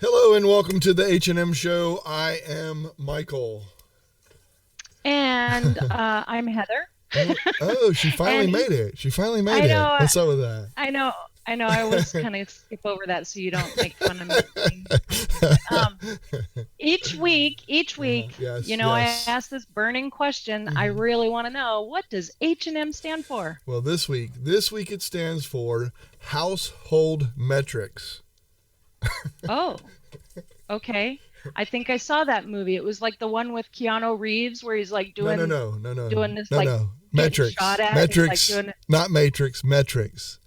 Hello and welcome to the H&M Show. I am Michael. And I'm Heather. Oh, she finally And made it. She finally made I it. know, What's up with that? I know, I know. I was kind of skip over that so you don't make fun of me being humble. But each week, Yes, I yes. ask this burning question. I Mhm. really want to know, what does H&M stand for? Well, this week it stands for household metrics. Oh, okay. I think I saw that movie. It was like the one with Keanu Reeves where he's like No, no, doing no, no, no, doing this no, like no. getting shot Metrics, at and he's like metrics, doing it. not matrix, metrics,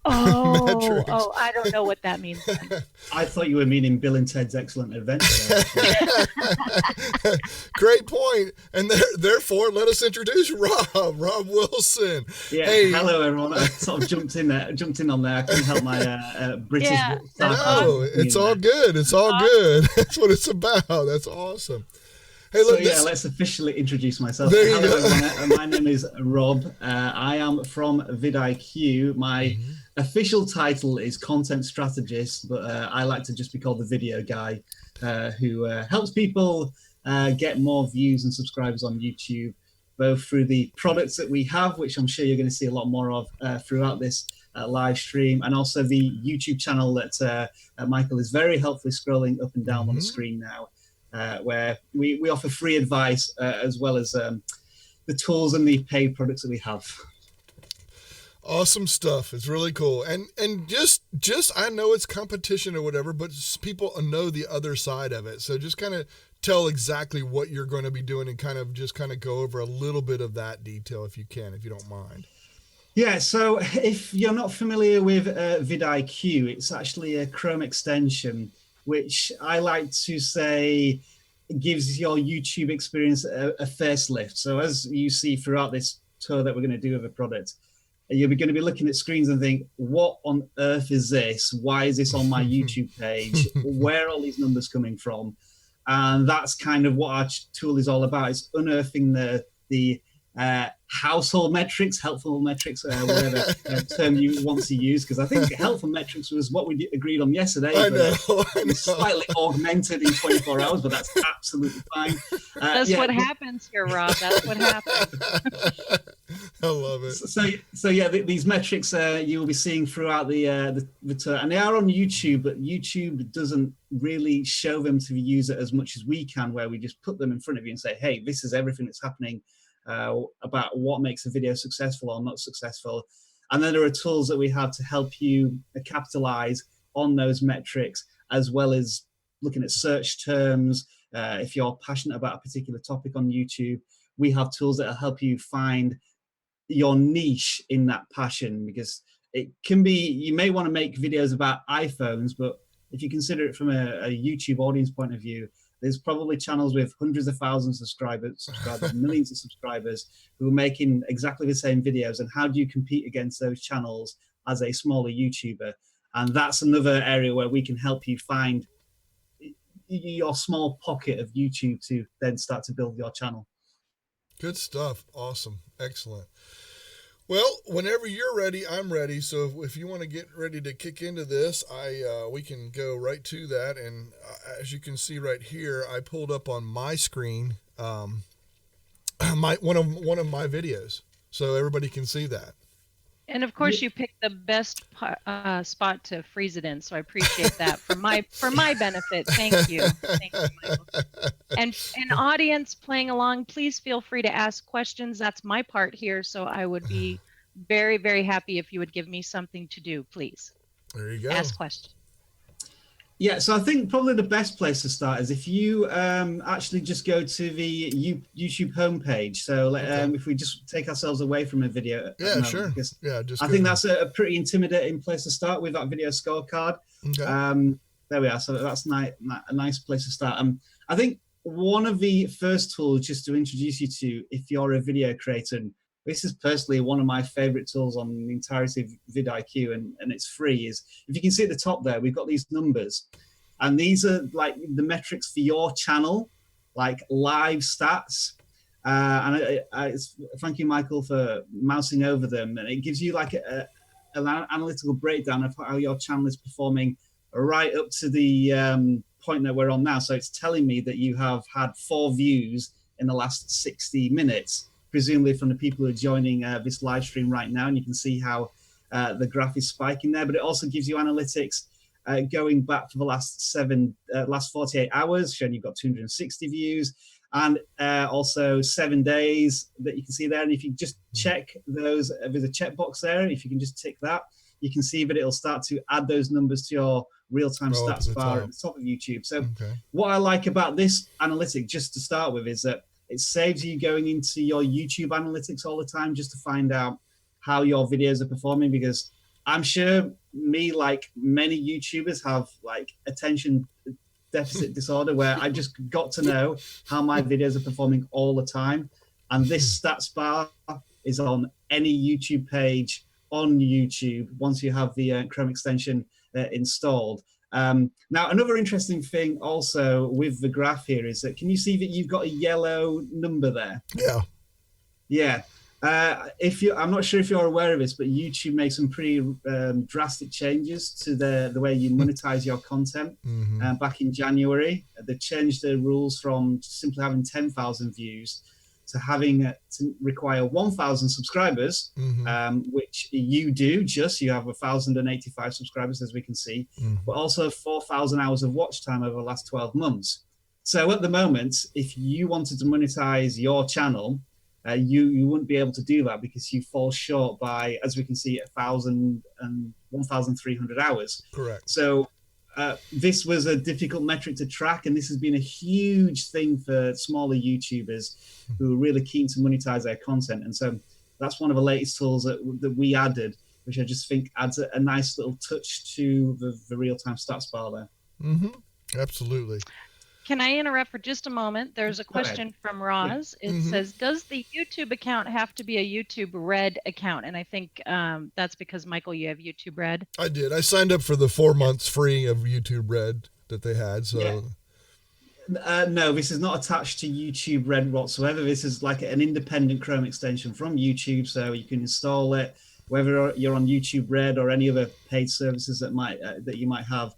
Oh, metrics. oh, I don't know what that means then. I thought you were meaning Bill and Ted's Excellent Adventure there, actually. Great point. And therefore, let us introduce Rob Wilson. Yeah, Hey, hello everyone. I sort of jumped in on there. I couldn't help my British Yeah, that's sarcasm no, awesome. it's in all there. good. It's That's all awesome. good. That's what it's about. That's awesome. Hey, So look, yeah, this. let's officially introduce myself. There you Hello go. everyone. My name is Rob. I am from VidIQ. My Mhm. official title is content strategist, but I like to just be called the video guy, who helps people get more views and subscribers on YouTube, both through the products that we have, which I'm sure you're going to see a lot more of throughout this live stream, and also the YouTube channel that Michael is very helpfully scrolling up and down on the Mhm. screen now, where we offer free advice as well as the tools and the paid products that we have. Awesome stuff. It's really cool. And just I know it's competition or whatever, but people know the other side of it. So just kind of tell exactly what you're going to be doing and kind of go over a little bit of that detail if you can, if you don't mind. Yeah, so if you're not familiar with vidIQ, it's actually a Chrome extension, which I like to say gives your YouTube experience a facelift. So as you see throughout this tour that we're going to do of a product, you're going to be looking at screens and think, what on earth is this? Why is this on my YouTube page? Where are all these numbers coming from? And that's kind of what our tool is all about. It's unearthing the household metrics, helpful metrics, whatever term you want to use, because I think helpful metrics was what we agreed on yesterday. I but, know. I it was know. slightly augmented in 24 hours, but that's absolutely fine. That's Yeah, what happens here, Rob. That's what happens. I love it. so yeah, these metrics you will be seeing throughout the tour, and they are on YouTube, but YouTube doesn't really show them to the user as much as we can, where we just put them in front of you and say, hey, this is everything that's happening about what makes a video successful or not successful. And then there are tools that we have to help you capitalize on those metrics, as well as looking at search terms. If you're passionate about a particular topic on YouTube, we have tools that will help you find your niche in that passion, because it can be, you may want to make videos about iPhones, but if you consider it from a YouTube audience point of view, there's probably channels with hundreds of thousands of subscribers, millions of subscribers who are making exactly the same videos. And how do you compete against those channels as a smaller YouTuber? And that's another area where we can help you find your small pocket of YouTube to then start to build your channel. Good stuff. Awesome. Excellent. Well, whenever you're ready, I'm ready. So if you want to get ready to kick into this, we can go right to that. And as you can see right here, I pulled up on my screen my one of my videos, so everybody can see that. And of course, you picked the best spot to freeze it in, so I appreciate that for my benefit. Thank you, Michael. And audience playing along, please feel free to ask questions. That's my part here, so I would be very, very happy if you would give me something to do, please. There you go. Ask questions. Yeah, so I think probably the best place to start is if you actually just go to the YouTube homepage. So if we just take ourselves away from a video, Yeah, sure. Yeah, just. I think that's a pretty intimidating place to start with that video scorecard. Okay. There we are. So that's a nice place to start. I think one of the first tools just to introduce you to, if you're a video creator, and this is personally one of my favorite tools on the entirety of vidIQ, and it's free, is if you can see at the top there, we've got these numbers. And these are like the metrics for your channel, like live stats. And thank you, Michael, for mousing over them. And it gives you like an analytical breakdown of how your channel is performing right up to the point that we're on now. So it's telling me that you have had 4 views in the last 60 minutes, presumably from the people who are joining this live stream right now. And you can see how the graph is spiking there, but it also gives you analytics going back for the last 48 hours, showing you've got 260 views, and also 7 days that you can see there. And if you just check those, there's a checkbox there. If you can just tick that, you can see that it'll start to add those numbers to your real-time stats bar at the top of YouTube. So what I like about this analytic, just to start with, is that it saves you going into your YouTube analytics all the time just to find out how your videos are performing, because I'm sure me, like many YouTubers, have like attention deficit disorder, where I just got to know how my videos are performing all the time. And this stats bar is on any YouTube page on YouTube once you have the Chrome extension installed. Now, another interesting thing also with the graph here is that, can you see that you've got a yellow number there? Yeah. I'm not sure if you're aware of this, but YouTube made some pretty drastic changes to the way you monetize your content back in January. They changed the rules from simply having 10,000 views to having to require 1,000 subscribers, which you do. You have 1,085 subscribers, as we can see, but also 4,000 hours of watch time over the last 12 months. So at the moment, if you wanted to monetize your channel, you wouldn't be able to do that, because you fall short by, as we can see, 1,000 and 1,300 hours. Correct. So this was a difficult metric to track, and this has been a huge thing for smaller YouTubers who are really keen to monetize their content. And so that's one of the latest tools that we added, which I just think adds a nice little touch to the real-time stats bar there. Absolutely. Can I interrupt for just a moment? There's a question from Roz. It says, does the YouTube account have to be a YouTube Red account? And I think that's because, Michael, you have YouTube Red. I did. I signed up for the 4 months free of YouTube Red that they had. So no, this is not attached to YouTube Red whatsoever. This is like an independent Chrome extension from YouTube, so you can install it whether you're on YouTube Red or any other paid services that you might have.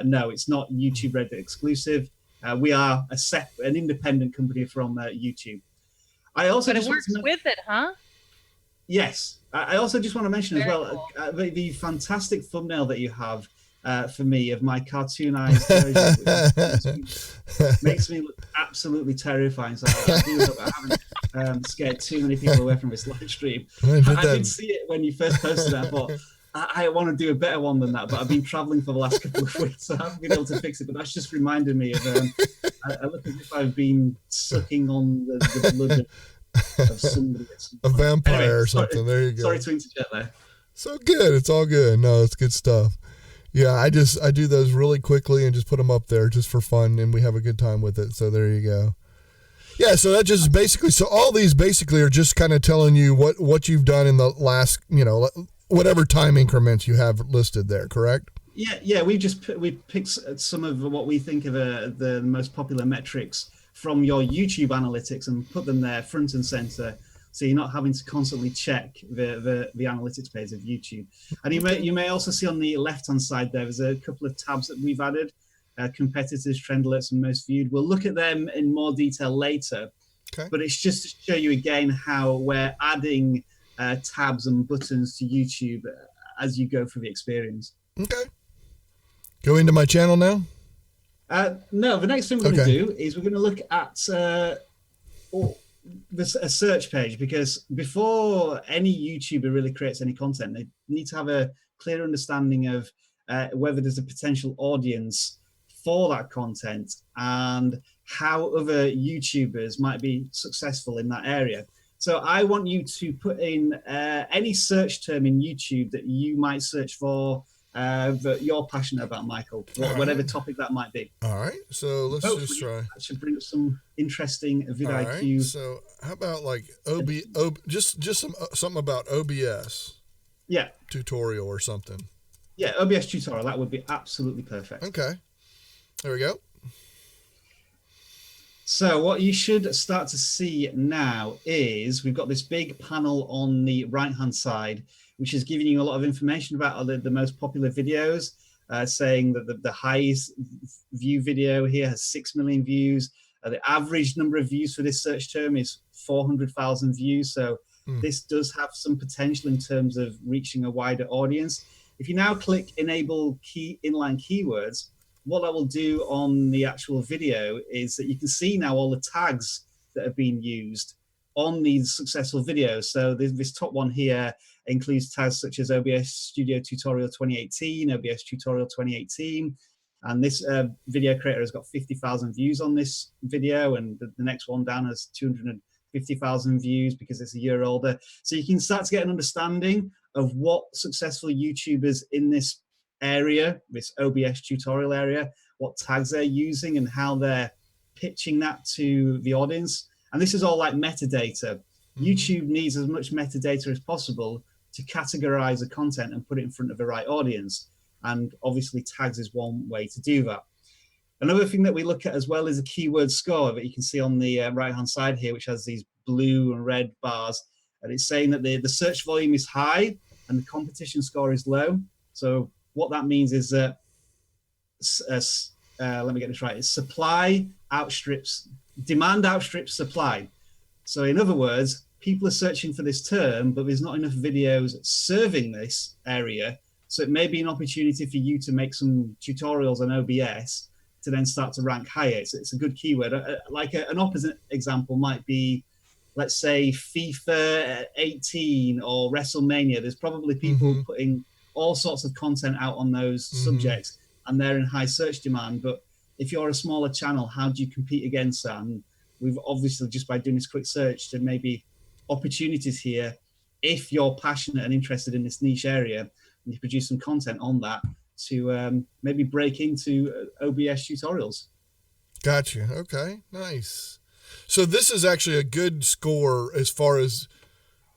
No, it's not YouTube Red exclusive. We are an independent company from YouTube. But it works with it, huh? Yes. I also just want to mention as well, the fantastic thumbnail that you have for me of my cartoonized version, which makes me look absolutely terrifying. So I do hope I haven't scared too many people away from this live stream. I did see it when you first posted it. I thought, I want to do a better one than that, but I've been traveling for the last couple of weeks, so I haven't been able to fix it. But that's just reminded me of, I look as if I've been sucking on the blood of somebody. A vampire or something. There you go. Sorry to interject there. So good. It's all good. No, it's good stuff. Yeah, I do those really quickly and just put them up there just for fun, and we have a good time with it. So there you go. Yeah, so that just basically, so all these basically are just kind of telling you what you've done in the last, whatever time increments you have listed there, correct? Yeah. We picked some of what we think of the most popular metrics from your YouTube analytics and put them there front and center, so you're not having to constantly check the analytics page of YouTube. And you may also see on the left-hand side there's a couple of tabs that we've added, competitors, trend alerts, and most viewed. We'll look at them in more detail later, but it's just to show you again how we're adding tabs and buttons to YouTube as you go through the experience. Okay. Go into my channel now? No, the next thing we're going to do is we're going to look at a search page, because before any YouTuber really creates any content, they need to have a clear understanding of whether there's a potential audience for that content and how other YouTubers might be successful in that area. So I want you to put in any search term in YouTube that you might search for that you're passionate about, Michael, whatever topic that might be. All right, so let's just try. That should bring up some interesting VidIQ. All right, so how about like just something about OBS? Yeah. Tutorial or something. Yeah, OBS tutorial. That would be absolutely perfect. Okay. There we go. So what you should start to see now is we've got this big panel on the right-hand side, which is giving you a lot of information about the most popular videos. saying that the highest view video here has 6 million views. The average number of views for this search term is 400,000 views. So this does have some potential in terms of reaching a wider audience. If you now click enable inline keywords, what that will do on the actual video is that you can see now all the tags that have been used on these successful videos. So this top one here includes tags such as OBS Studio Tutorial 2018, OBS Tutorial 2018. And this video creator has got 50,000 views on this video, and the next one down has 250,000 views because it's a year older. So you can start to get an understanding of what successful YouTubers in this area, this OBS tutorial area, what tags they're using and how they're pitching that to the audience. And this is all like metadata. YouTube needs as much metadata as possible to categorize the content and put it in front of the right audience. And obviously tags is one way to do that. Another thing that we look at as well is a keyword score that you can see on the right-hand side here, which has these blue and red bars. And it's saying that the search volume is high and the competition score is low. So what that means is that, let me get this right, it's demand outstrips supply. So in other words, people are searching for this term, but there's not enough videos serving this area. So it may be an opportunity for you to make some tutorials on OBS to then start to rank higher. It's a good keyword. Like an opposite example might be, let's say, FIFA 18 or WrestleMania. There's probably people putting all sorts of content out on those subjects, and they're in high search demand. But if you're a smaller channel, how do you compete against that? And we've obviously, just by doing this quick search, there may be opportunities here if you're passionate and interested in this niche area, and you produce some content on that to maybe break into OBS tutorials. Gotcha. Okay, nice. So this is actually a good score as far as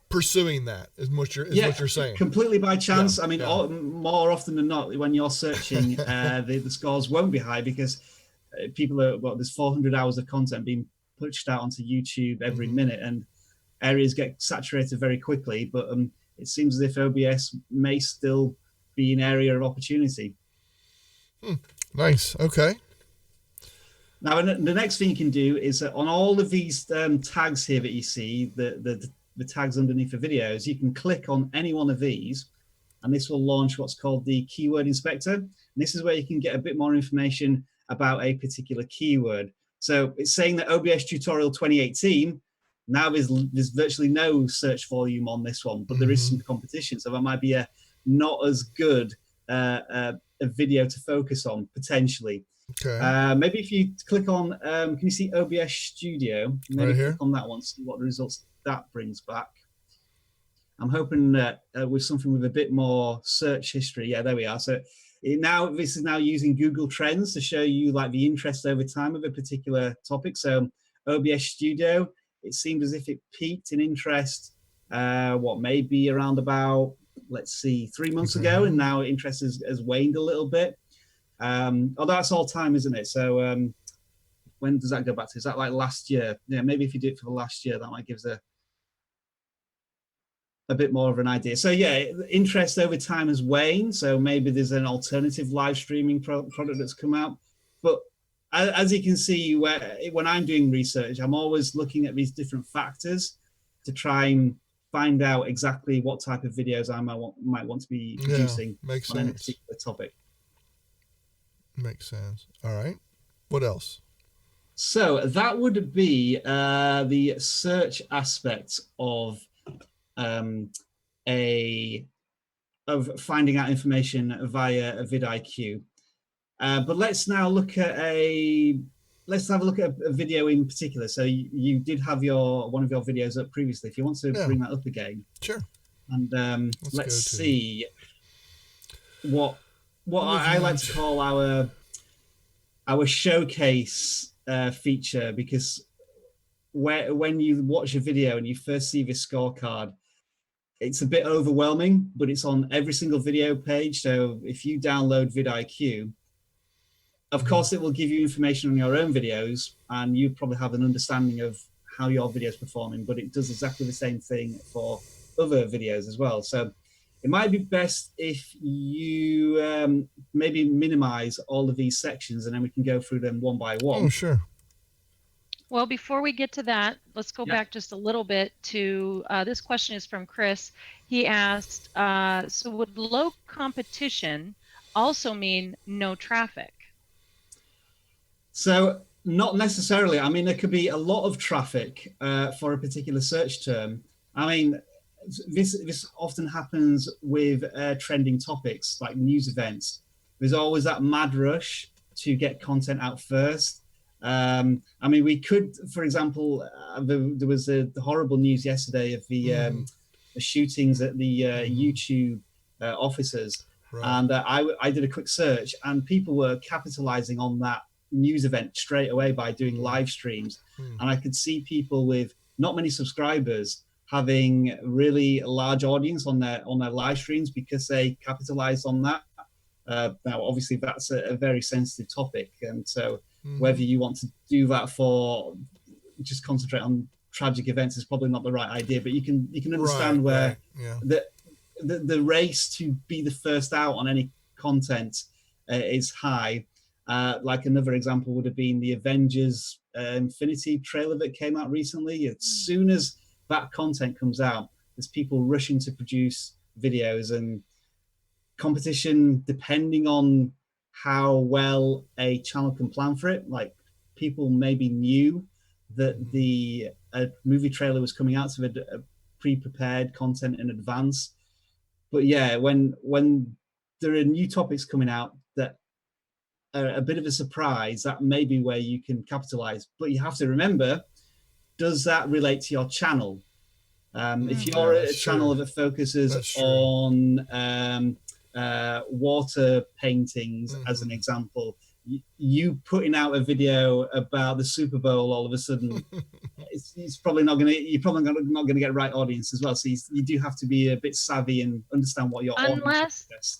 pursuing that, is what you're saying. Completely by chance. Yeah, I mean, more often than not, when you're searching, the scores won't be high because people are, there's 400 hours of content being pushed out onto YouTube every minute, and areas get saturated very quickly. But it seems as if OBS may still be an area of opportunity. Nice. Okay. Now, the next thing you can do is on all of these tags here that you see, the tags underneath the videos, you can click on any one of these, and this will launch what's called the Keyword Inspector. And this is where you can get a bit more information about a particular keyword. So it's saying that OBS Tutorial 2018, now there's virtually no search volume on this one, but there is some competition. So that might be a not as good a video to focus on, potentially. Okay. Maybe if you click on, can you see OBS Studio? Maybe right here. Click on that one, see what the results that brings back. I'm hoping that with something with a bit more search history. Yeah, there we are. So this is now using Google Trends to show you like the interest over time of a particular topic. So OBS Studio, it seemed as if it peaked in interest, maybe around about, let's see, 3 months ago, and now interest has waned a little bit. That's all time, isn't it? So when does that go back to? Is that like last year? Yeah, maybe if you do it for the last year, that might give us a bit more of an idea. So yeah, interest over time has waned. So maybe there's an alternative live streaming product that's come out. But as you can see, when I'm doing research, I'm always looking at these different factors to try and find out exactly what type of videos I might want to be producing on any particular topic. Makes sense. All right. What else? So that would be the search aspect of finding out information via a VidIQ. But let's now look at let's have a look at a video in particular. So you did have one of your videos up previously. If you want to bring that up again. Sure. And let's see what I like to call our showcase feature, because when you watch a video and you first see this scorecard, it's a bit overwhelming, but it's on every single video page. So if you download VidIQ, of course, it will give you information on your own videos, and you probably have an understanding of how your video is performing, but it does exactly the same thing for other videos as well. So it might be best if you maybe minimize all of these sections, and then we can go through them one by one. Oh, sure. Well, before we get to that, let's go Yeah. back just a little bit to this question is from Chris. He asked, so would low competition also mean no traffic? So not necessarily. I mean, there could be a lot of traffic for a particular search term. I mean, this often happens with trending topics like news events. There's always that mad rush to get content out first. I mean, we could, for example, there was the horrible news yesterday of the shootings at the YouTube offices. Right. And I did a quick search, and people were capitalizing on that news event straight away by doing live streams. And I could see people with not many subscribers having really large audience on their live streams because they capitalized on that. Now, obviously, that's a very sensitive topic, and so whether you want to do that for just concentrate on tragic events is probably not the right idea. But you can understand where the race to be the first out on any content is high. Like another example would have been the Avengers Infinity trailer that came out recently. As soon as that content comes out, there's people rushing to produce videos, and competition, depending on how well a channel can plan for it. Like, people maybe knew that the movie trailer was coming out, so they'd pre-prepared content in advance. But yeah, when there are new topics coming out that are a bit of a surprise, that may be where you can capitalize. But you have to remember, does that relate to your channel? If you're a channel that focuses on water paintings, as an example, you putting out a video about the Super Bowl all of a sudden, it's probably not going to. You're probably not going to get right audience as well. So you do have to be a bit savvy and understand what your audience is.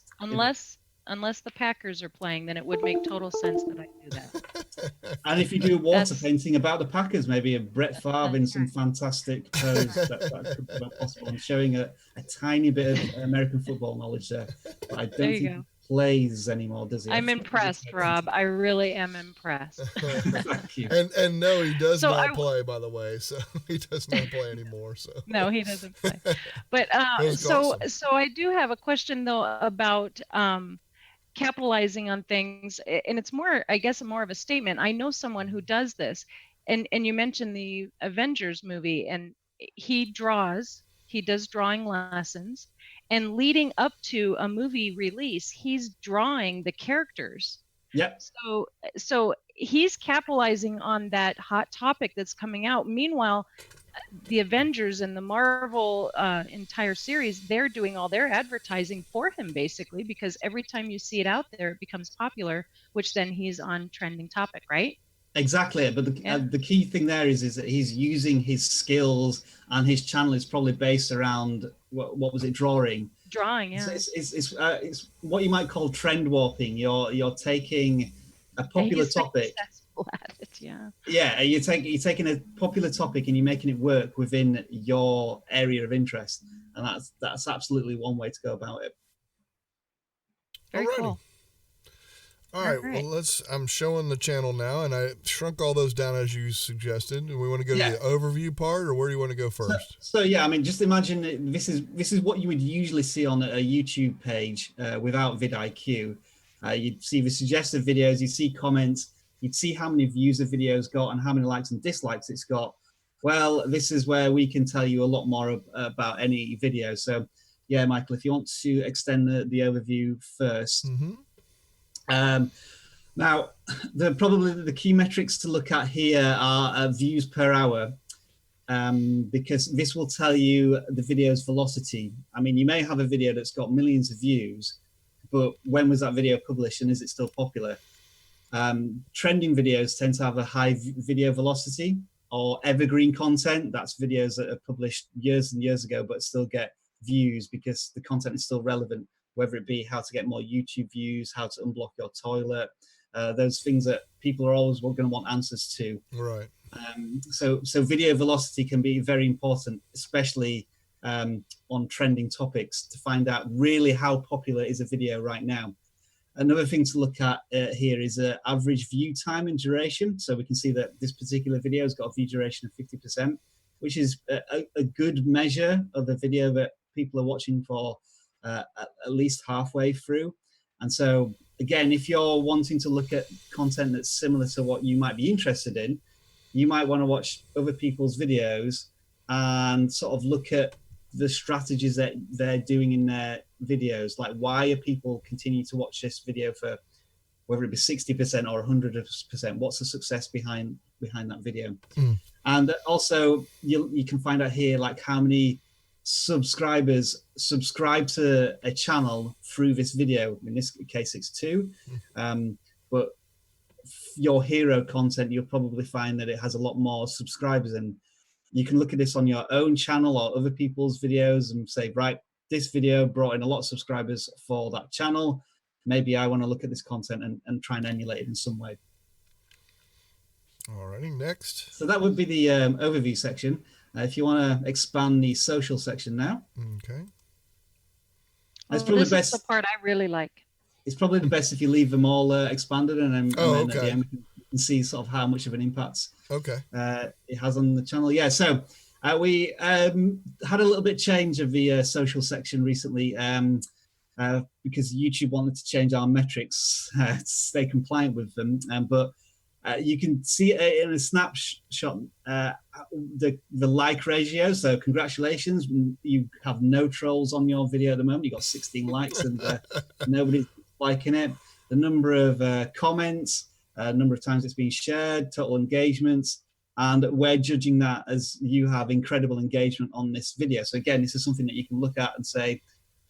Unless the Packers are playing, then it would make total sense that I do that. And if you do water painting about the Packers, maybe a Brett Favre in some fantastic pose, that could be possible. I'm showing a tiny bit of American football knowledge there. But I don't think he plays anymore, does he? I'm impressed, Rob. I really am impressed. Thank you. And no, he does not play, by the way. So he does not play anymore. So no, he doesn't play. But so I do have a question though about capitalizing on things, and it's more, I guess, more of a statement. I know someone who does this, and you mentioned the Avengers movie, and he does drawing lessons, and leading up to a movie release, he's drawing the characters. Yep. So he's capitalizing on that hot topic that's coming out. Meanwhile, the Avengers and the Marvel entire series, they're doing all their advertising for him, basically, because every time you see it out there, it becomes popular, which then he's on trending topic, right? Exactly. But the key thing there is that he's using his skills, and his channel is probably based around what was it, drawing? Drawing, yeah. So it's what you might call trend warping. You're taking a popular topic. At it, yeah. Yeah, you're taking a popular topic and you're making it work within your area of interest, and that's absolutely one way to go about it. Very cool. All right. Well, I'm showing the channel now, and I shrunk all those down as you suggested. Do we want to go to the overview part, or where do you want to go first? So yeah, I mean, just imagine this is what you would usually see on a YouTube page without vidIQ. You'd see the suggested videos, you'd see comments. You'd see how many views the video's got and how many likes and dislikes it's got. Well, this is where we can tell you a lot more about any video. So, yeah, Michael, if you want to extend the overview first. Now, probably the key metrics to look at here are views per hour, because this will tell you the video's velocity. I mean, you may have a video that's got millions of views, but when was that video published, and is it still popular? Trending videos tend to have a high video velocity, or evergreen content. That's videos that are published years and years ago, but still get views because the content is still relevant, whether it be how to get more YouTube views, how to unblock your toilet, those things that people are always going to want answers to. Right. So video velocity can be very important, especially on trending topics to find out really how popular is a video right now. Another thing to look at here is average view time and duration. So we can see that this particular video has got a view duration of 50%, which is a good measure of the video that people are watching for at least halfway through. And so, again, if you're wanting to look at content that's similar to what you might be interested in, you might want to watch other people's videos and sort of look at the strategies that they're doing in their videos. Like, why are people continuing to watch this video for whether it be 60% or 100%? What's the success behind that video? And also, you can find out here like how many subscribers subscribe to a channel through this video. In this case, it's 2. But your hero content, you'll probably find that it has a lot more subscribers, and you can look at this on your own channel or other people's videos and say, right, this video brought in a lot of subscribers for that channel. Maybe I want to look at this content and try and emulate it in some way. Alrighty, next. So that would be the overview section. If you want to expand the social section now. Okay. It's probably this best. is the part I really like. It's probably the best if you leave them all expanded, and then okay. At the end you can see sort of how much of an impact it has on the channel. Yeah, so we had a little bit change of the social section recently because YouTube wanted to change our metrics to stay compliant with them. But you can see in a snapshot the like ratio. So congratulations, you have no trolls on your video at the moment. You got 16 likes and nobody's liking it. The number of comments, number of times it's been shared, total engagements, and we're judging that as you have incredible engagement on this video. So again, this is something that you can look at and say,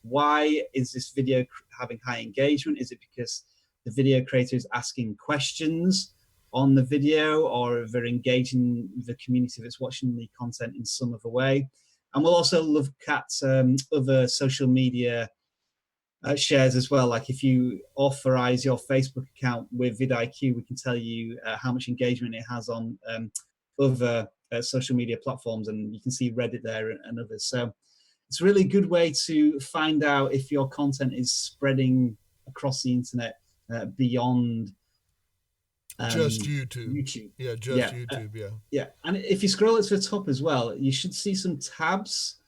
why is this video having high engagement? Is it because the video creator is asking questions on the video, or they're engaging the community that's watching the content in some other way? And we'll also look at other social media shares as well. Like if you authorize your Facebook account with VidIQ, we can tell you how much engagement it has on other social media platforms, and you can see Reddit there and others. So it's a really good way to find out if your content is spreading across the internet beyond just YouTube. Yeah, just YouTube. Yeah, and if you scroll it to the top as well, you should see some tabs.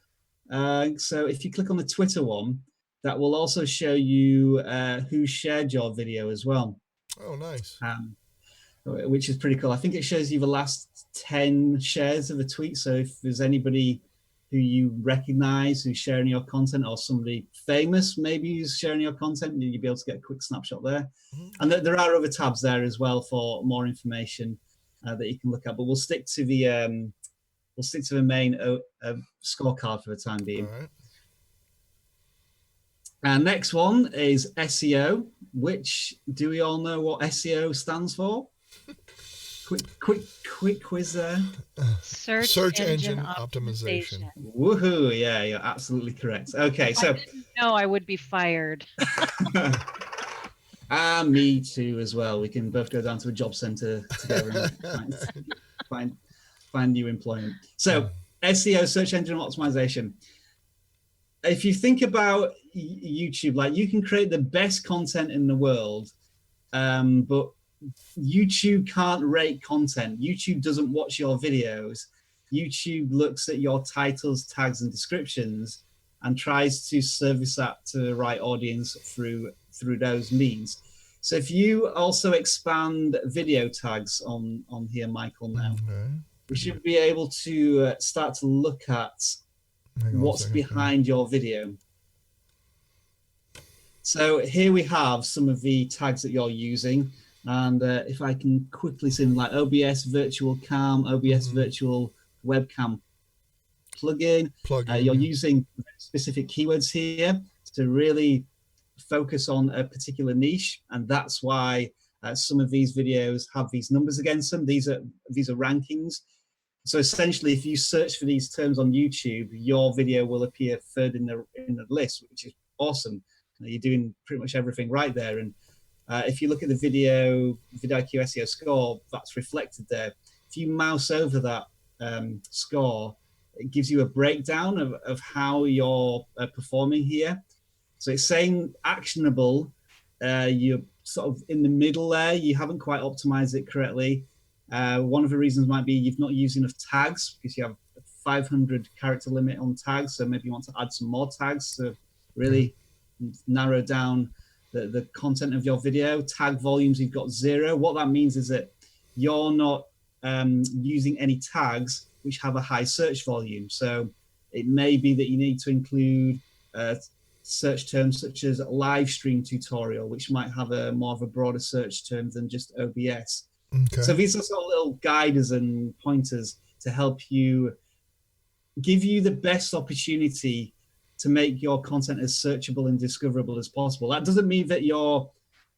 So if you click on the Twitter one, that will also show you who shared your video as well. Oh, nice. Which is pretty cool. I think it shows you the last 10 shares of a tweet. So if there's anybody who you recognize who's sharing your content, or somebody famous maybe who's sharing your content, you'll be able to get a quick snapshot there. And there are other tabs there as well for more information that you can look at. But we'll stick to the main scorecard for the time being. All right. And next one is SEO, which do we all know what SEO stands for? Quick quiz there. Search engine optimization. Woohoo! Yeah, you're absolutely correct. Okay, so I didn't know I would be fired. Me too as well. We can both go down to a job center together and find new employment. So SEO, search engine optimization. If you think about YouTube, like you can create the best content in the world, but YouTube can't rate content. YouTube doesn't watch your videos. YouTube looks at your titles, tags, and descriptions and tries to service that to the right audience through those means. So if you also expand video tags on here, Michael, now, we should be able to start to look at what's behind your video. So here we have some of the tags that you're using. And if I can quickly see them, like OBS virtual cam, OBS virtual webcam plugin. You're using specific keywords here to really focus on a particular niche, and that's why some of these videos have these numbers against them. These are rankings. So essentially, if you search for these terms on YouTube, your video will appear third in the list, which is awesome. You're doing pretty much everything right there. And if you look at the VidIQ SEO score, that's reflected there. If you mouse over that score, it gives you a breakdown of how you're performing here. So it's saying actionable. You're sort of in the middle there. You haven't quite optimized it correctly. One of the reasons might be you've not used enough tags, because you have a 500 character limit on tags. So maybe you want to add some more tags to really narrow down the content of your video. Tag volumes, you've got 0. What that means is that you're not using any tags which have a high search volume. So it may be that you need to include search terms such as live stream tutorial, which might have a more of a broader search term than just OBS. Okay. So these are sort of little guiders and pointers to help you, give you the best opportunity to make your content as searchable and discoverable as possible. That doesn't mean that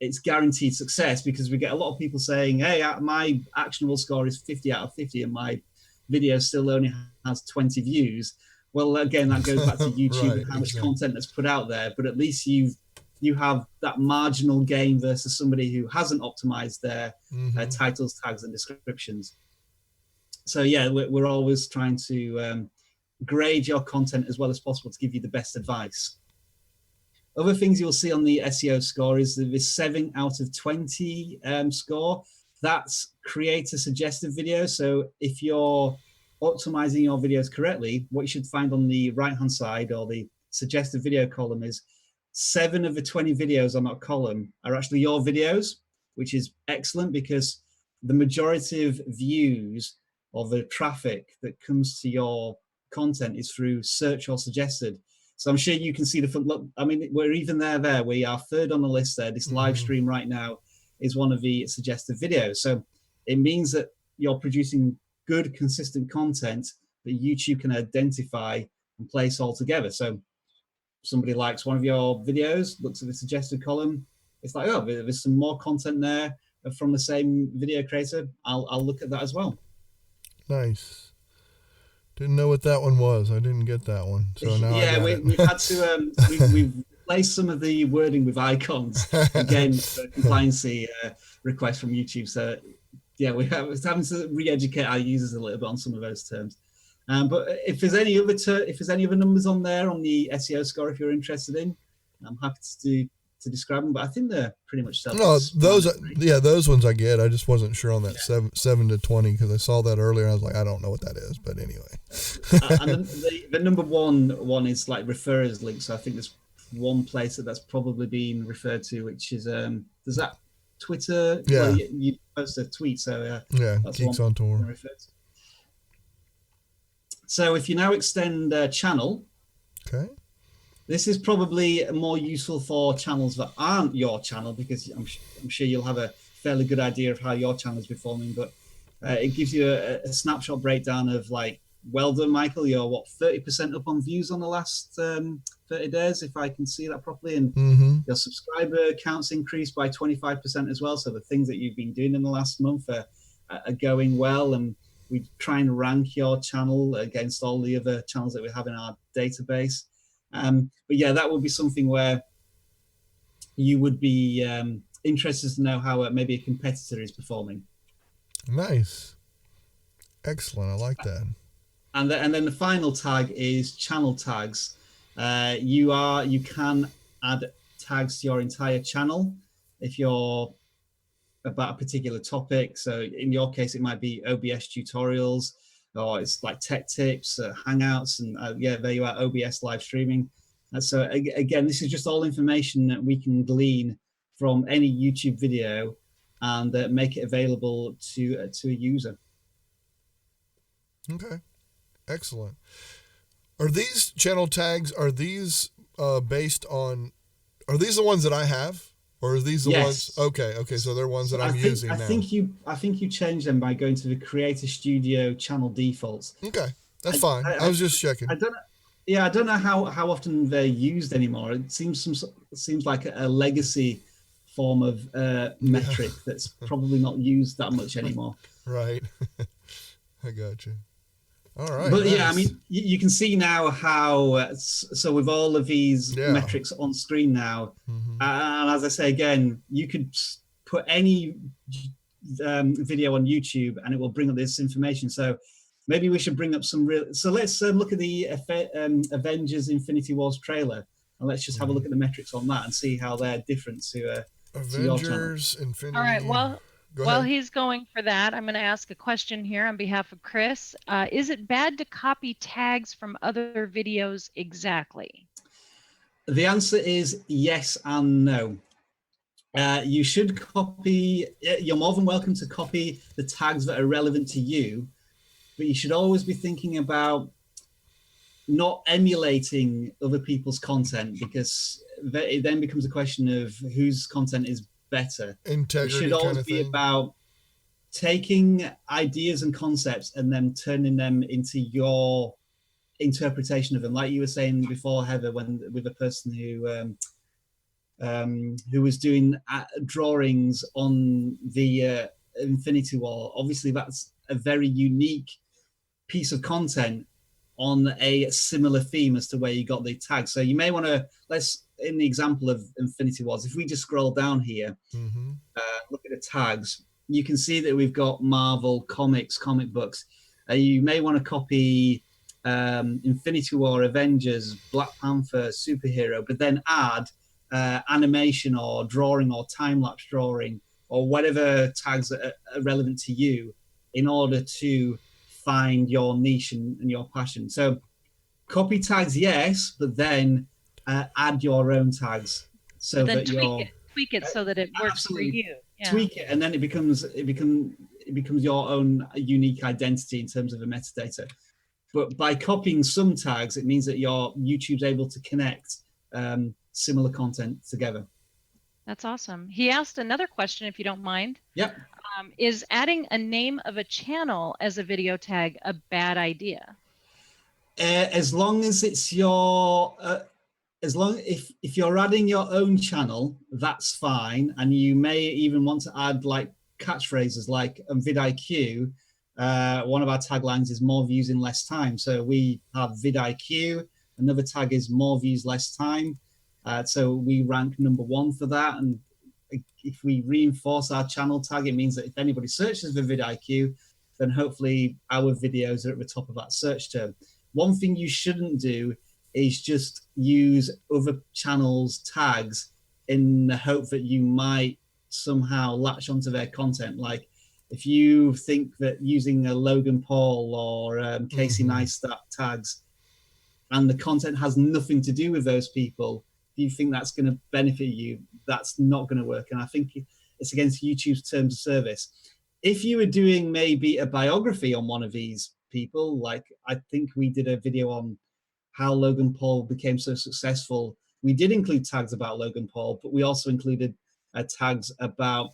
it's guaranteed success, because we get a lot of people saying, hey, my actionable score is 50 out of 50 and my video still only has 20 views. Well, again, that goes back to YouTube Right, and how much content that's put out there. But at least you have that marginal gain versus somebody who hasn't optimized their titles, tags, and descriptions. So yeah, we're always trying to grade your content as well as possible to give you the best advice. Other things you'll see on the SEO score is this 7 out of 20 score. That's creator suggested videos. So if you're optimizing your videos correctly, what you should find on the right-hand side or the suggested video column is 7 of the 20 videos on that column are actually your videos, which is excellent, because the majority of views or the traffic that comes to your content is through search or suggested. So I'm sure you can see look, I mean, we're even there. We are 3rd on the list there. This live stream right now is one of the suggested videos. So it means that you're producing good, consistent content that YouTube can identify and place all together. So somebody likes one of your videos, looks at the suggested column, it's like, oh, there's some more content there from the same video creator. I'll look at that as well. Nice. Didn't know what that one was. I didn't get that one. So now I got it. We've had to we've replaced some of the wording with icons again for compliancy requests from YouTube. So yeah, we're having to re-educate our users a little bit on some of those terms. But if there's any other numbers on there on the SEO score, if you're interested in, I'm happy to describe them. But I think they're pretty much self. No, those ones I get. I just wasn't sure on that 7 to 20, because I saw that earlier and I was like, I don't know what that is. But anyway. And the number one is like referrers link. So I think there's one place that's probably been referred to, which is does that Twitter? Yeah. Well, you post a tweet, so yeah, Geeks on Tour. So if you now extend channel, okay, this is probably more useful for channels that aren't your channel, because I'm sure you'll have a fairly good idea of how your channel is performing. But it gives you a snapshot breakdown of like, well done, Michael. You're 30% up on views on the last 30 days, if I can see that properly, and your subscriber counts increased by 25% as well. So the things that you've been doing in the last month are going well, and we try and rank your channel against all the other channels that we have in our database. But yeah, that would be something where you would be interested to know how maybe a competitor is performing. Nice. Excellent. I like that. And then the final tag is channel tags. You can add tags to your entire channel if you're about a particular topic. So in your case, it might be OBS tutorials, or it's like tech tips, Hangouts, and there you are, OBS live streaming. And so again, this is just all information that we can glean from any YouTube video and make it available to a user. Okay, excellent. Are these channel tags, are these based on, are these the ones that I have? Or are these the ones? Okay, so they're ones that I'm using now. I think you change them by going to the Creator Studio channel defaults. Okay, that's fine. I was just checking. I don't know how often they're used anymore. It seems like a legacy form of metric that's probably not used that much anymore. Right. I got you. All right. But nice. Yeah, I mean, you can see now how, so with all of these metrics on screen now, and as I say again, you could put any video on YouTube and it will bring up this information. So maybe we should bring up some real. So let's look at the Avengers Infinity Wars trailer, and let's just have a look at the metrics on that and see how they're different to your channel. Avengers Infinity. All right. Well, while he's going for that, I'm going to ask a question here on behalf of Chris. Is it bad to copy tags from other videos exactly? The answer is yes and no. You should copy. You're more than welcome to copy the tags that are relevant to you, but you should always be thinking about not emulating other people's content, because it then becomes a question of whose content is better. Integrity. It should always be about taking ideas and concepts and then turning them into your interpretation of them. Like you were saying before, Heather, with a person who was doing drawings on the Infinity War. Obviously, that's a very unique piece of content on a similar theme as to where you got the tag. So you may want to, in the example of Infinity Wars, if we just scroll down here, look at the tags, you can see that we've got Marvel, comics, comic books. You may want to copy Infinity War, Avengers, Black Panther, superhero, but then add animation or drawing or time-lapse drawing or whatever tags are relevant to you in order to find your niche and your passion. So copy tags, yes, but then add your own tags. So then that tweak it so that it works for you. Yeah. Tweak it, and then it becomes your own unique identity in terms of the metadata. But by copying some tags, it means that your YouTube's able to connect similar content together. That's awesome. He asked another question, if you don't mind. Yep. Is adding a name of a channel as a video tag a bad idea? As long as it's your, if you're adding your own channel, that's fine. And you may even want to add like catchphrases like VidIQ. One of our taglines is more views in less time. So we have VidIQ. Another tag is more views, less time. So we rank #1 for that. And if we reinforce our channel tag, it means that if anybody searches for VidIQ, then hopefully our videos are at the top of that search term. One thing you shouldn't do is just use other channels' tags in the hope that you might somehow latch onto their content. Like if you think that using a Logan Paul or Casey Neistat tags and the content has nothing to do with those people, if you think that's going to benefit you, that's not going to work. And I think it's against YouTube's terms of service. If you were doing maybe a biography on one of these people, like I think we did a video on how Logan Paul became so successful, we did include tags about Logan Paul, but we also included tags about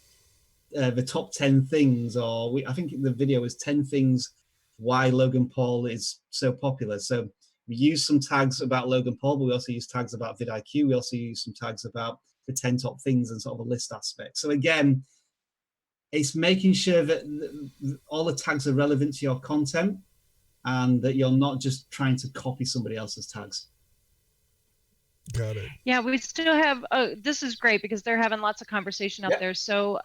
the top 10 things, or I think the video was 10 things why Logan Paul is so popular. So we use some tags about Logan Paul, but we also use tags about VidIQ. We also use some tags about the 10 top things and sort of a list aspect. So again, it's making sure that all the tags are relevant to your content and that you're not just trying to copy somebody else's tags. Got it. Yeah, we still have, this is great because they're having lots of conversation up there. So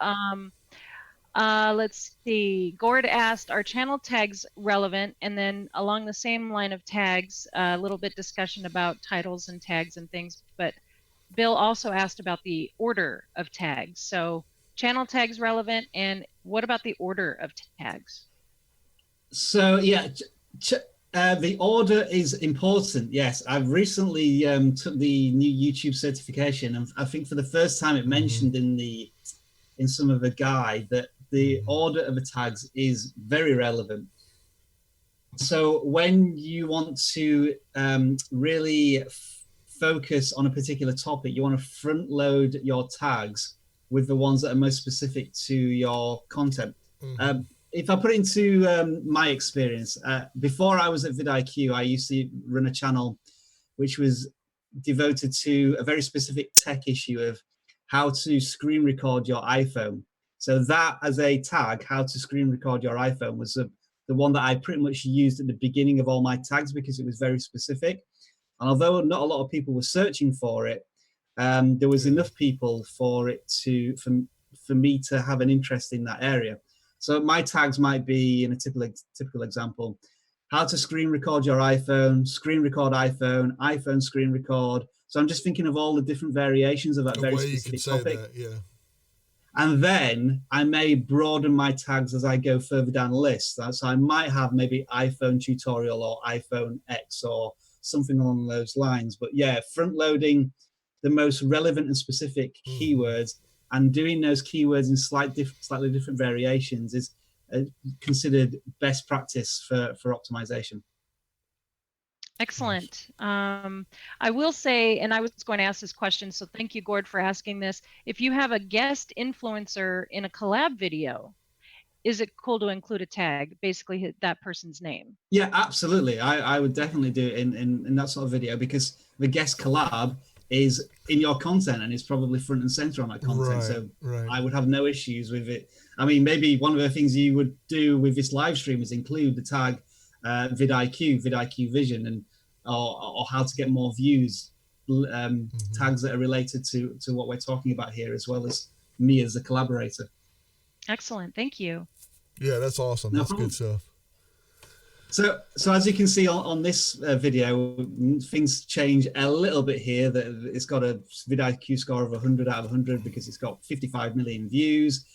let's see. Gord asked, are channel tags relevant? And then along the same line of tags, a little bit discussion about titles and tags and things. But Bill also asked about the order of tags. So channel tags relevant, and what about the order of tags? So yeah, the order is important. Yes, I've recently took the new YouTube certification, and I think for the first time it mentioned in some of the guide that the order of the tags is very relevant. So when you want to really focus on a particular topic, you want to front load your tags with the ones that are most specific to your content. If I put it into my experience, before I was at VidIQ, I used to run a channel which was devoted to a very specific tech issue of how to screen record your iPhone. So that as a tag, how to screen record your iPhone, was the one that I pretty much used at the beginning of all my tags because it was very specific. And although not a lot of people were searching for it, there was enough people for me to have an interest in that area. So my tags might be, in a typical example, how to screen record your iPhone, screen record iPhone, iPhone screen record. So I'm just thinking of all the different variations of that very specific topic. That, yeah. And then I may broaden my tags as I go further down the list. So I might have maybe iPhone tutorial or iPhone X or something along those lines. But yeah, front loading the most relevant and specific keywords and doing those keywords in slightly different variations is considered best practice for optimization. Excellent. I will say, and I was going to ask this question, so thank you, Gord, for asking this. If you have a guest influencer in a collab video, is it cool to include a tag, basically that person's name? Yeah, absolutely. I would definitely do it in that sort of video, because the guest collab is in your content and it's probably front and center on that content. So I would have no issues with it. I mean, maybe one of the things you would do with this live stream is include the tag VidIQ Vision, and or how to get more views, tags that are related to what we're talking about here, as well as me as a collaborator. Excellent, thank you. Yeah, that's awesome. That's good stuff. So as you can see on this video, things change a little bit here. That it's got a VidIQ score of 100 out of 100 because it's got 55 million views.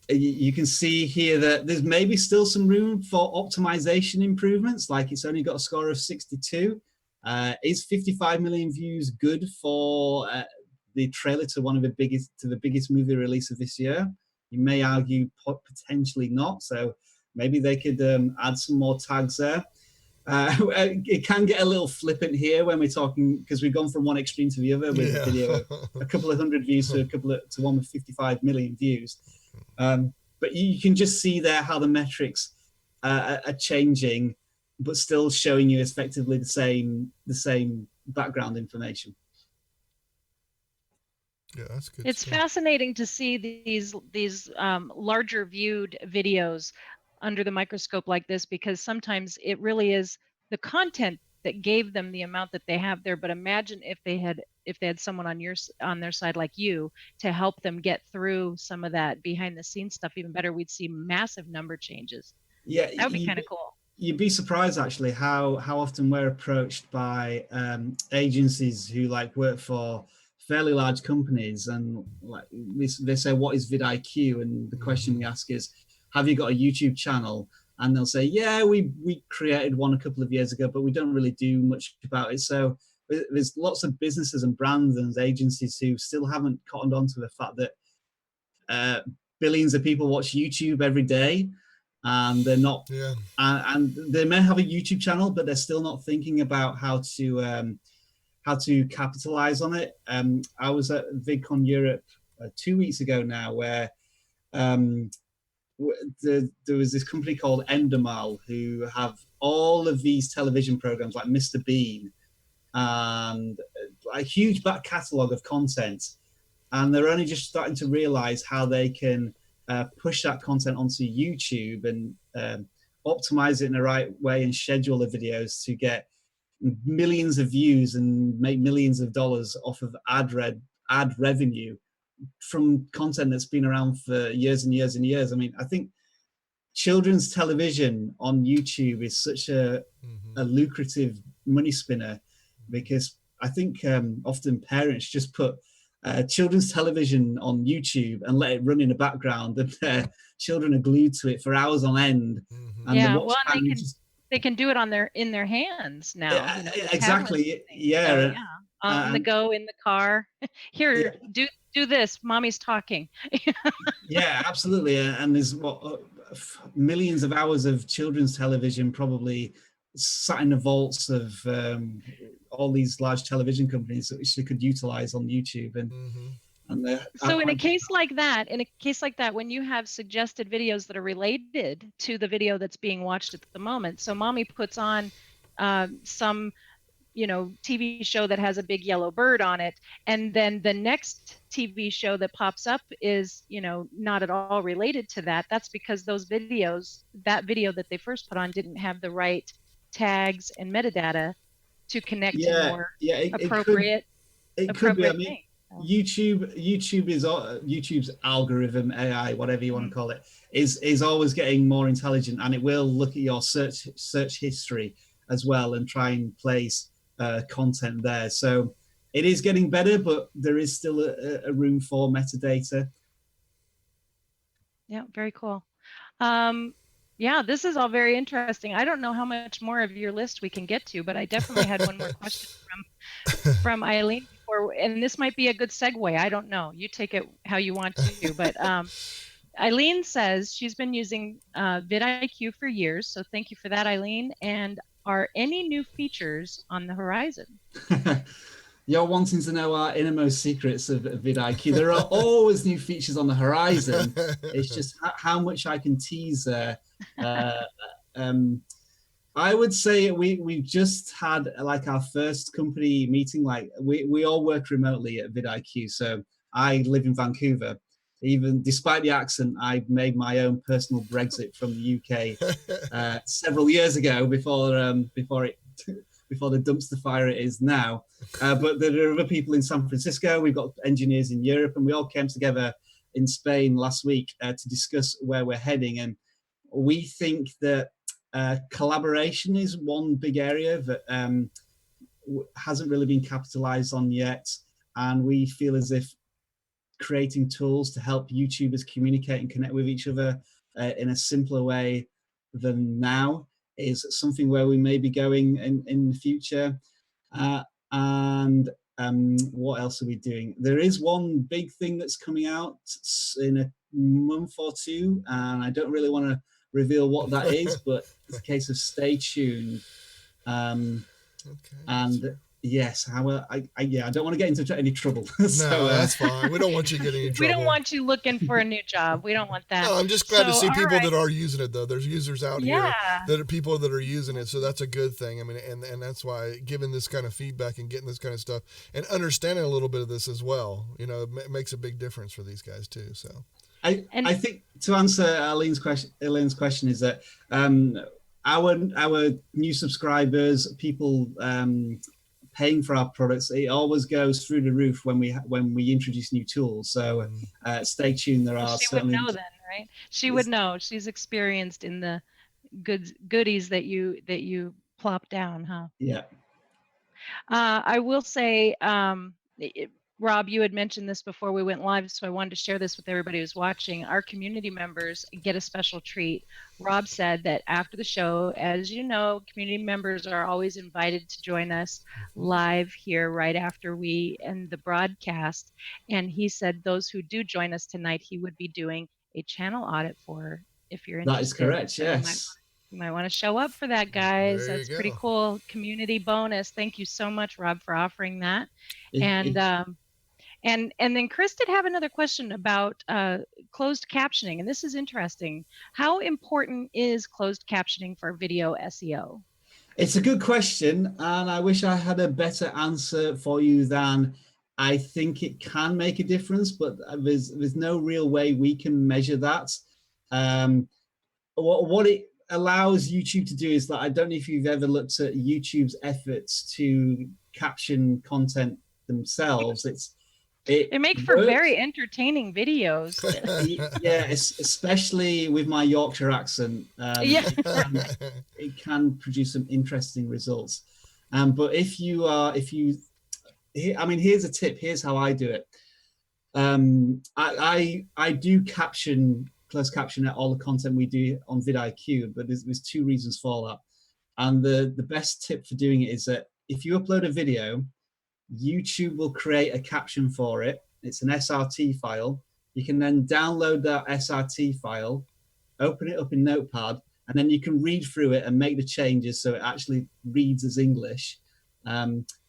You can see here that there's maybe still some room for optimization improvements, like it's only got a score of 62. Is 55 million views good for the trailer to the biggest movie release of this year? You may argue potentially not. So maybe they could add some more tags there. It can get a little flippant here when we're talking, because we've gone from one extreme to the other with a video a couple of hundred views to one with 55 million views. But you can just see there how the metrics are changing, but still showing you effectively the same background information. Yeah, that's good. It's fascinating to see these larger viewed videos under the microscope like this, because sometimes it really is the content that gave them the amount that they have there. But imagine if they had someone on their side like you to help them get through some of that behind the scenes stuff even better. We'd see massive number changes. Yeah, that would be kind of cool. You'd be surprised actually how often we're approached by agencies who work for fairly large companies, and they say, what is VidIQ? And the question we ask is, have you got a YouTube channel? And they'll say, yeah, we created one a couple of years ago, but we don't really do much about it. So there's lots of businesses and brands and agencies who still haven't cottoned on to the fact that billions of people watch YouTube every day, and they're not, and they may have a YouTube channel, but they're still not thinking about how to capitalize on it. I was at VidCon Europe 2 weeks ago now, where there was this company called Endemol who have all of these television programs like Mr. Bean and a huge back catalogue of content, and they're only just starting to realize how they can push that content onto YouTube and optimize it in the right way and schedule the videos to get millions of views and make millions of dollars off of ad revenue from content that's been around for years and years and years. I mean, I think children's television on YouTube is such a lucrative money spinner, because I think often parents just put children's television on YouTube and let it run in the background, and their children are glued to it for hours on end. And they can do it in their hands now. Yeah, exactly. Yeah. On the go, in the car. Here, do this. Mommy's talking. Yeah, absolutely. And there's millions of hours of children's television probably sat in the vaults of all these large television companies, which they could utilize on YouTube. So in a case like that, when you have suggested videos that are related to the video that's being watched at the moment, so mommy puts on some TV show that has a big yellow bird on it, and then the next TV show that pops up is not at all related to that. That's because that video that they first put on didn't have the right tags and metadata to connect to more appropriate. It could be. I mean, YouTube's algorithm, AI, whatever you want to call it, is always getting more intelligent, and it will look at your search history as well and try and place content there. So it is getting better, but there is still a room for metadata. Yeah, very cool. Yeah, this is all very interesting. I don't know how much more of your list we can get to, but I definitely had one more question from Eileen before, and this might be a good segue. I don't know. You take it how you want to, but Eileen says she's been using VidIQ for years, so thank you for that, Eileen. And are any new features on the horizon? You're wanting to know our innermost secrets of VidIQ. There are always new features on the horizon. It's just how much I can tease there. I would say we've just had like our first company meeting. Like we all work remotely at VidIQ. So I live in Vancouver. Even despite the accent, I made my own personal Brexit from the UK several years ago before the dumpster fire it is now. But there are other people in San Francisco. We've got engineers in Europe, and we all came together in Spain last week to discuss where we're heading. And we think that collaboration is one big area that hasn't really been capitalized on yet. And we feel as if creating tools to help YouTubers communicate and connect with each other in a simpler way than now is something where we may be going in the future. And what else are we doing? There is one big thing that's coming out in a month or two, and I don't really want to reveal what that is, but it's a case of stay tuned. Okay. And yes, I don't want to get into any trouble. So, no, that's fine. We don't want you getting in trouble. We don't want you looking for a new job. We don't want that. No, I'm just glad to see people that are using it, though. There's users out here that are people that are using it, so that's a good thing. I mean, and that's why giving this kind of feedback and getting this kind of stuff and understanding a little bit of this as well, it makes a big difference for these guys too. So I think to answer Elaine's question is that our new subscribers, people paying for our products, it always goes through the roof when we introduce new tools. So stay tuned. There are she would know then, right? She would know. She's experienced in the goodies that you plop down, huh? Yeah. I will say, Rob, you had mentioned this before we went live, so I wanted to share this with everybody who's watching. Our community members get a special treat. Rob said that after the show, as you know, community members are always invited to join us live here right after we end the broadcast. And he said those who do join us tonight, he would be doing a channel audit for, if you're interested. That is correct, so yes. You might want to show up for that, guys. That's pretty cool. Community bonus. Thank you so much, Rob, for offering that. And then Chris did have another question about closed captioning, and this is interesting. How important is closed captioning for video SEO? It's a good question, and I wish I had a better answer for you than I think it can make a difference, but there's no real way we can measure that. What it allows YouTube to do is that I don't know if you've ever looked at YouTube's efforts to caption content themselves. It makes for very entertaining videos. Yeah, especially with my Yorkshire accent. It can produce some interesting results. But here's a tip. Here's how I do it. I do closed caption all the content we do on VidIQ, but there's two reasons for that. And the best tip for doing it is that if you upload a video, YouTube will create a caption for it. It's an SRT file. You can then download that SRT file, open it up in Notepad, and then you can read through it and make the changes so it actually reads as English.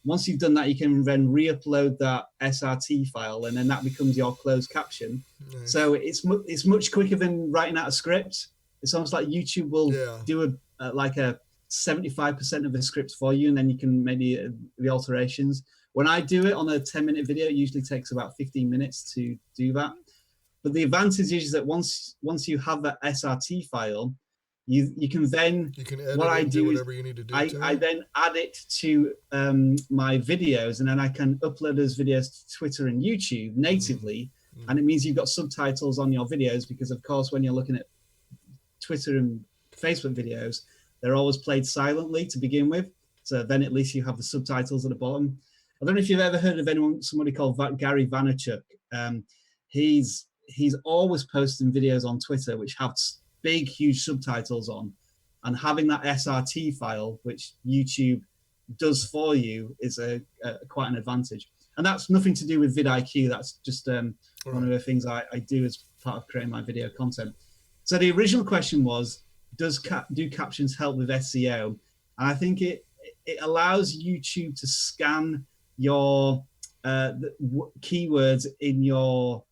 Once you've done that, you can then re-upload that SRT file, and then that becomes your closed caption. Nice. So it's much quicker than writing out a script. It's almost like YouTube will do a 75% of the script for you, and then you can maybe the alterations. When I do it on a 10-minute video, it usually takes about 15 minutes to do that. But the advantage is that once you have that SRT file, You can then, you can edit what I and do whatever you need to do. I then add it to my videos, and then I can upload those videos to Twitter and YouTube natively. And it means you've got subtitles on your videos, because of course, when you're looking at Twitter and Facebook videos, they're always played silently to begin with. So then at least you have the subtitles at the bottom. I don't know if you've ever heard of somebody called Gary Vaynerchuk. He's always posting videos on Twitter which have big, huge subtitles on, and having that SRT file, which YouTube does for you, is quite an advantage. And that's nothing to do with VidIQ. That's just one of the things I do as part of creating my video content. So the original question was, do captions help with SEO? And I think it allows YouTube to scan your keywords in your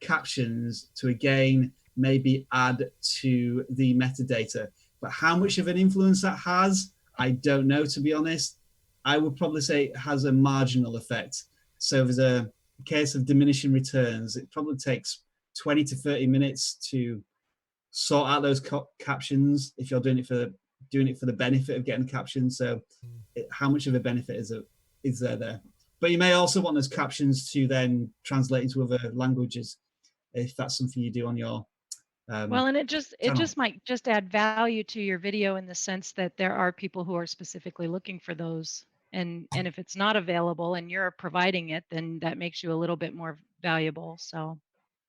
captions to, again, maybe add to the metadata. But how much of an influence that has, I don't know, to be honest. I would probably say it has a marginal effect. So if there's a case of diminishing returns, it probably takes 20 to 30 minutes to sort out those captions if you're doing it for the benefit of getting captions. So how much of a benefit is there? But you may also want those captions to then translate into other languages, if that's something you do on your well, and it just might just add value to your video in the sense that there are people who are specifically looking for those, and if it's not available and you're providing it, then that makes you a little bit more valuable. So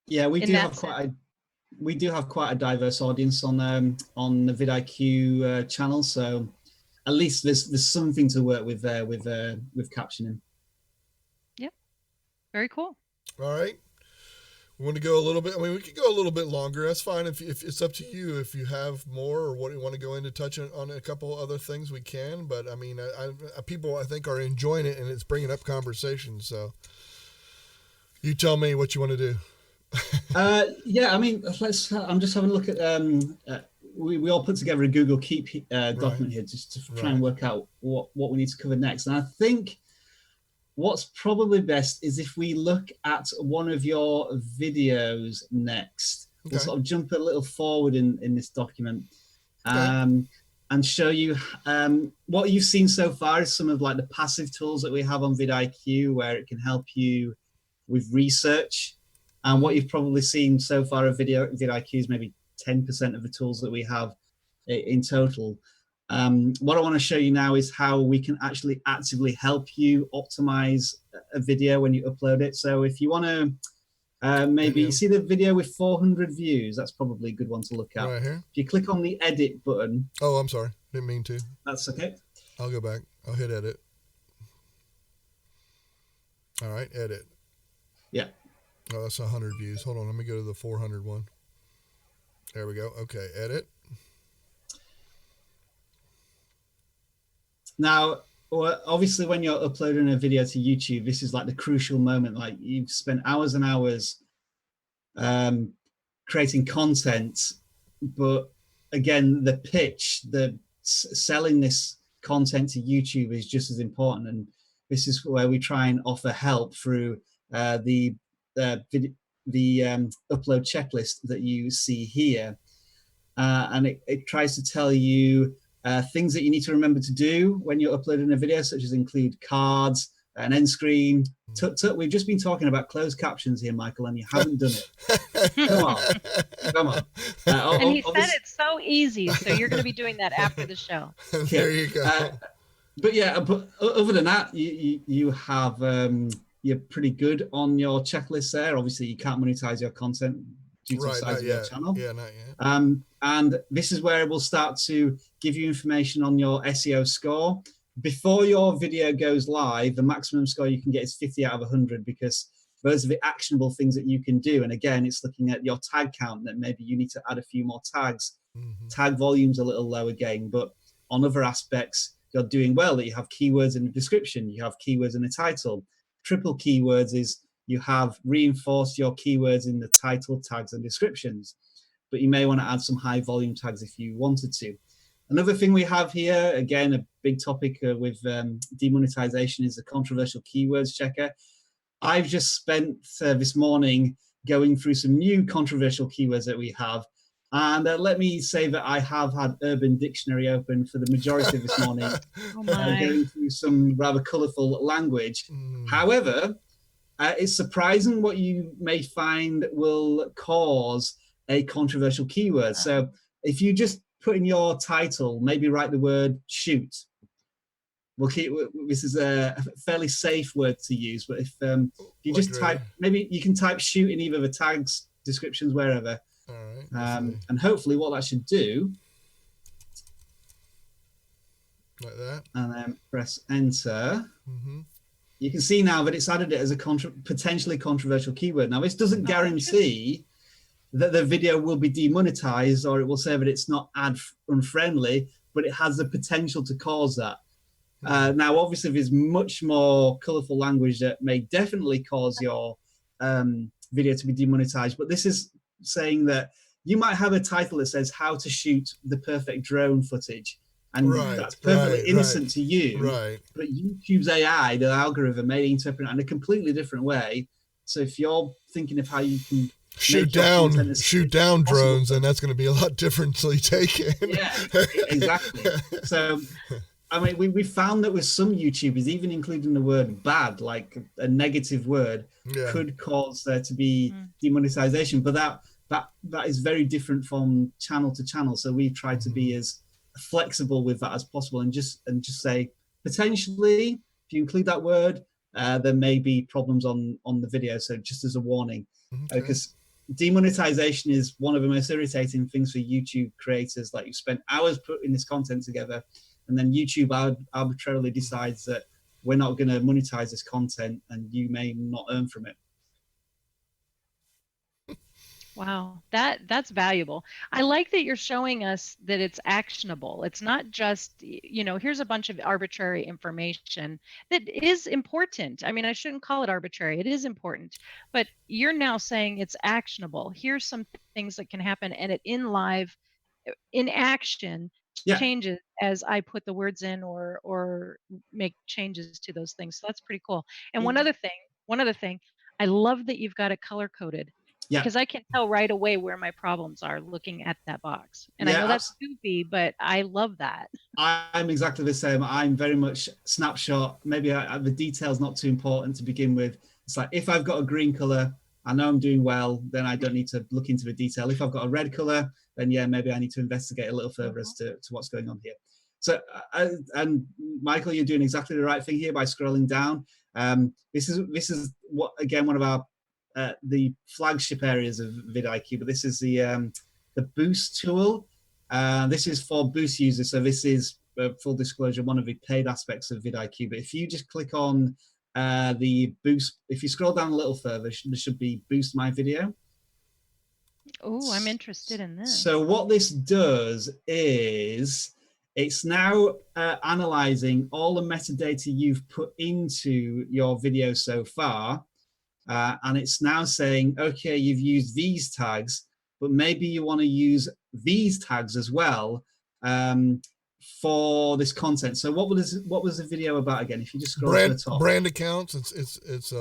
yeah, we do have quite a diverse audience on the VidIQ channel, so at least there's something to work with there with captioning. Yep, very cool. All right. We want to go a little bit. I mean, we could go a little bit longer. That's fine. If it's up to you, if you have more or what you want to go into touch on a couple other things, we can. But I mean, people I think are enjoying it, and it's bringing up conversations. So you tell me what you want to do. Yeah, I mean, I'm just having a look at. We all put together a Google Keep document here just to try and work out what we need to cover next. And I think what's probably best is if we look at one of your videos next. Okay. We'll sort of jump a little forward in this document, and show you what you've seen so far is some of like the passive tools that we have on VidIQ, where it can help you with research. And what you've probably seen so far of VidIQ is maybe 10% of the tools that we have in total. What I want to show you now is how we can actually actively help you optimize a video when you upload it. So if you want to maybe see the video with 400 views, that's probably a good one to look at. Right here. If you click on the edit button. Oh, I'm sorry. Didn't mean to. That's okay. I'll go back. I'll hit edit. All right, edit. Yeah. Oh, that's 100 views. Hold on. Let me go to the 400 one. There we go. Okay, edit. Now, obviously, when you're uploading a video to YouTube, this is like the crucial moment. Like, you've spent hours and hours creating content, but again, the pitch, selling this content to YouTube is just as important. And this is where we try and offer help through the upload checklist that you see here, and it tries to tell you things that you need to remember to do when you're uploading a video, such as include cards, an end screen. We've just been talking about closed captions here, Michael, and you haven't done it. Come on. And he said it's so easy, so you're going to be doing that after the show. There you go. But other than that, you have you're pretty good on your checklist there. Obviously, you can't monetize your content due to the size of your channel. Yeah, not yet. And this is where it will start to give you information on your SEO score. Before your video goes live, the maximum score you can get is 50 out of 100, because those are the actionable things that you can do. And again, it's looking at your tag count, that maybe you need to add a few more tags. Tag volume's a little low again, but on other aspects, you're doing well, that you have keywords in the description, you have keywords in the title. Triple keywords is you have reinforced your keywords in the title, tags, and descriptions, but you may want to add some high volume tags if you wanted to. Another thing we have here, again, a big topic with demonetization, is the controversial keywords checker. I've just spent this morning going through some new controversial keywords that we have, And let me say that I have had Urban Dictionary open for the majority of this morning, going through some rather colourful language. However, it's surprising what you may find will cause a controversial keyword. So if you just put in your title, maybe write the word shoot. This is a fairly safe word to use, but if you just type, maybe you can type shoot in either the tags, descriptions, wherever. All right. And hopefully what that should do, like that, and then press enter. You can see now that it's added it as a potentially controversial keyword. Now, this doesn't guarantee that the video will be demonetized, or it will say that it's not ad unfriendly, but it has the potential to cause that. Now, obviously, there's much more colorful language that may definitely cause your video to be demonetized, but this is saying that you might have a title that says how to shoot the perfect drone footage, and that's perfectly innocent to you, but YouTube's AI, the algorithm, may interpret it in a completely different way. So if you're thinking of how you can shoot down drones, and that's going to be a lot differently taken. Yeah, exactly. So I mean, we found that with some YouTubers, even including the word bad, like a negative word, could cause there to be demonetization. But that is very different from channel to channel. So we've tried to be as flexible with that as possible, and just say potentially, if you include that word, there may be problems on the video. So just as a warning, because demonetization is one of the most irritating things for YouTube creators. Like, you spent hours putting this content together, and then YouTube arbitrarily decides that we're not going to monetize this content, and you may not earn from it. Wow, that's valuable. I like that you're showing us that it's actionable. It's not just, here's a bunch of arbitrary information that is important. I mean, I shouldn't call it arbitrary. It is important, but you're now saying it's actionable. Here's some things that can happen, and it in action changes as I put the words in or make changes to those things. So that's pretty cool. And one other thing, I love that you've got it color coded. Because I can tell right away where my problems are looking at that box. And I know that's goofy, but I love that. I'm exactly the same. I'm very much snapshot. Maybe the detail's not too important to begin with. It's like, if I've got a green color, I know I'm doing well, then I don't need to look into the detail. If I've got a red color, then maybe I need to investigate a little further as to what's going on here. So, and Michael, you're doing exactly the right thing here by scrolling down. This is what, again, one of our the flagship areas of VidIQ, but this is the boost tool. This is for boost users. So this is, full disclosure, one of the paid aspects of VidIQ. But if you just click on the boost, if you scroll down a little further, there should be boost my video. Oh, I'm interested in this. So what this does is it's now analyzing all the metadata you've put into your video so far. And it's now saying, okay, you've used these tags, but maybe you want to use these tags as well for this content. So what was the video about again? If you just scroll to the top. Brand accounts. It's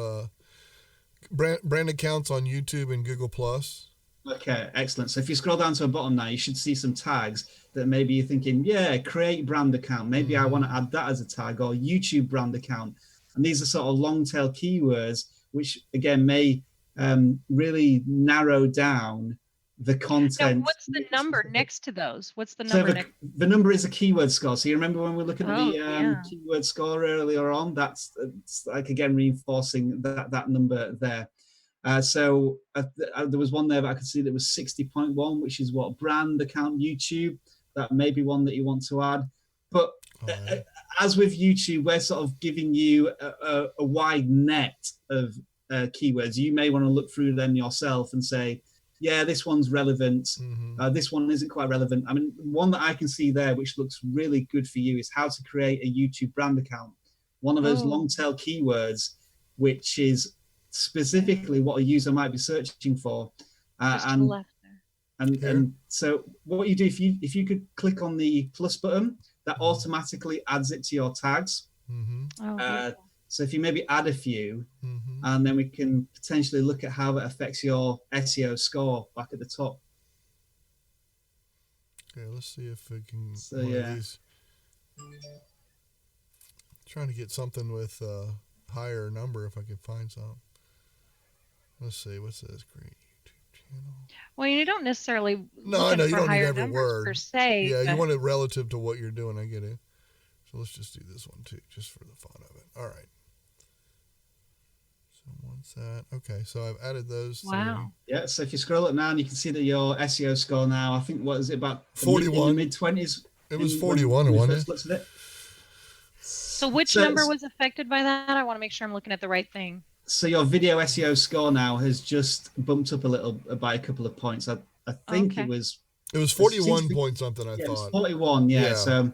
brand accounts on YouTube and Google Plus. Okay, excellent. So if you scroll down to the bottom now, you should see some tags that maybe you're thinking, create brand account. Maybe I want to add that as a tag, or YouTube brand account. And these are sort of long tail keywords, which again may really narrow down the content. Now, what's the number next to those? What's the number next? The number is a keyword score. So you remember when we were looking at the keyword score earlier on? That's like, again, reinforcing that number there. So there was one there that I could see that was 60.1, which is what, brand account YouTube. That may be one that you want to add. But as with YouTube, we're sort of giving you a wide net of keywords. You may want to look through them yourself and say, this one's relevant. This one isn't quite relevant. I mean, one that I can see there, which looks really good for you, is how to create a YouTube brand account. One of those long tail keywords, which is specifically what a user might be searching for. And so what you do, if you could click on the plus button, that automatically adds it to your tags. So if you maybe add a few, and then we can potentially look at how that affects your SEO score back at the top. Okay, let's see if we can. So yeah, these. Trying to get something with a higher number if I can find some. Let's see, what's this? Great YouTube channel. Well, you don't necessarily No, I know you for don't need higher every numbers word per se. Yeah, but... you want it relative to what you're doing. I get it. So let's just do this one too, just for the fun of it. All right. So once that. Okay, so I've added those. Wow. Yeah. So if you scroll up now, and you can see that your SEO score now, I think, what is it, about 41 in the mid-20s? It was 41, when we wasn't first it? looked at it. So which number was affected by that? I want to make sure I'm looking at the right thing. So your video SEO score now has just bumped up a little by a couple of points. I think Okay. it was 41 point something. I yeah, thought it was 41. Yeah. So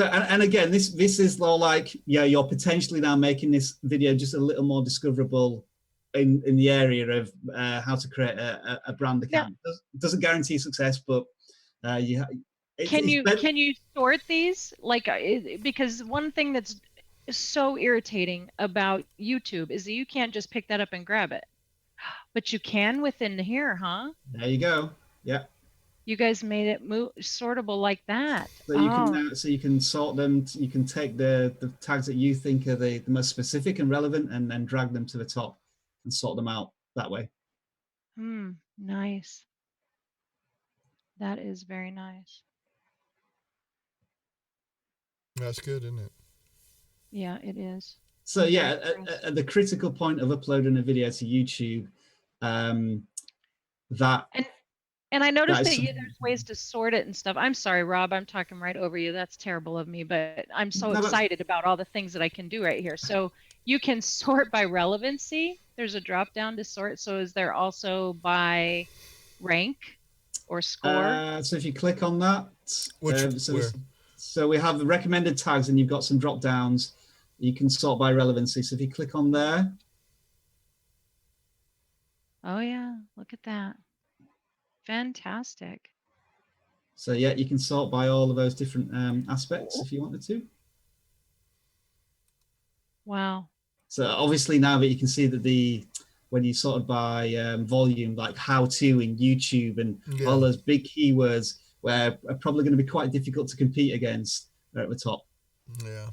and again, this is like, yeah, you're potentially now making this video just a little more discoverable in the area of how to create a brand account. Doesn't guarantee success, but can you sort these, like, because one thing that's so irritating about YouTube is that you can't just pick that up and grab it, but you can within here, huh? There you go. Yeah. You guys made it sortable like that. So you can you can sort them. You can take the tags that you think are the most specific and relevant, and then drag them to the top and sort them out that way. Nice. That is very nice. That's good, isn't it? Yeah, it is. So yeah, at the critical point of uploading a video to YouTube, and I noticed that there's ways to sort it and stuff. I'm sorry, Rob, I'm talking right over you. That's terrible of me, but I'm so excited about all the things that I can do right here. So you can sort by relevancy. There's a drop down to sort. So is there also by rank or score? So if you click on that, where? So we have the recommended tags, and you've got some drop downs. You can sort by relevancy. So if you click on there. Oh yeah, look at that. Fantastic. So yeah, you can sort by all of those different aspects if you wanted to. Wow. So obviously now that you can see that when you sort by volume, like how to in YouTube and all those big keywords where are probably going to be quite difficult to compete against, they're at the top. Yeah.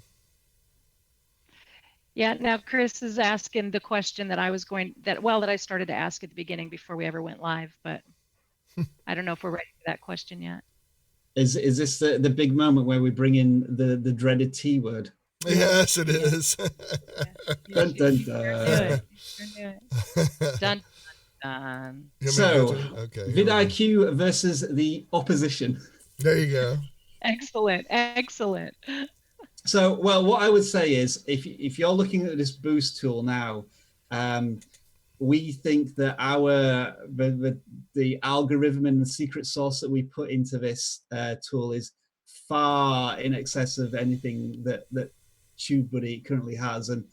Yeah. Now Chris is asking the question that I started to ask at the beginning before we ever went live, but I don't know if we're ready for that question yet. Is this the big moment where we bring in the dreaded T word? Yes, it is. Dun, dun, dun. Dun, dun. So, VidIQ versus the opposition. There you go. Excellent. So, well, what I would say is, if you're looking at this boost tool now, we think that the algorithm and the secret sauce that we put into this tool is far in excess of anything that TubeBuddy currently has, and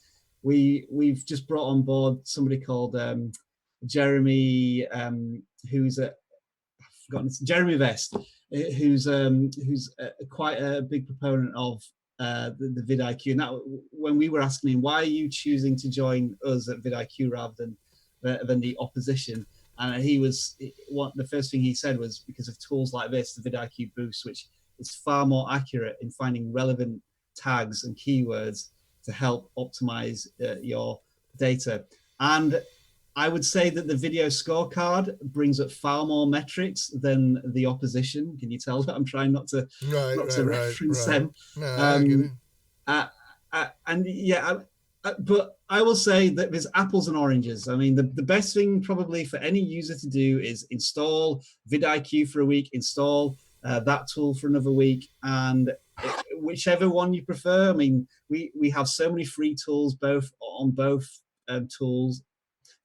we've just brought on board somebody called Jeremy, Jeremy Vest, who's quite a big proponent of the VidIQ. And that, when we were asking him, why are you choosing to join us at VidIQ rather than the opposition, and the first thing he said was because of tools like this, the VidIQ Boost, which is far more accurate in finding relevant tags and keywords to help optimize your data. And I would say that the video scorecard brings up far more metrics than the opposition. Can you tell that I'm trying not to reference them? No, and yeah, but I will say that there's apples and oranges. I mean, the best thing probably for any user to do is install VidIQ for a week, install that tool for another week, and whichever one you prefer. I mean, we have so many free tools on both tools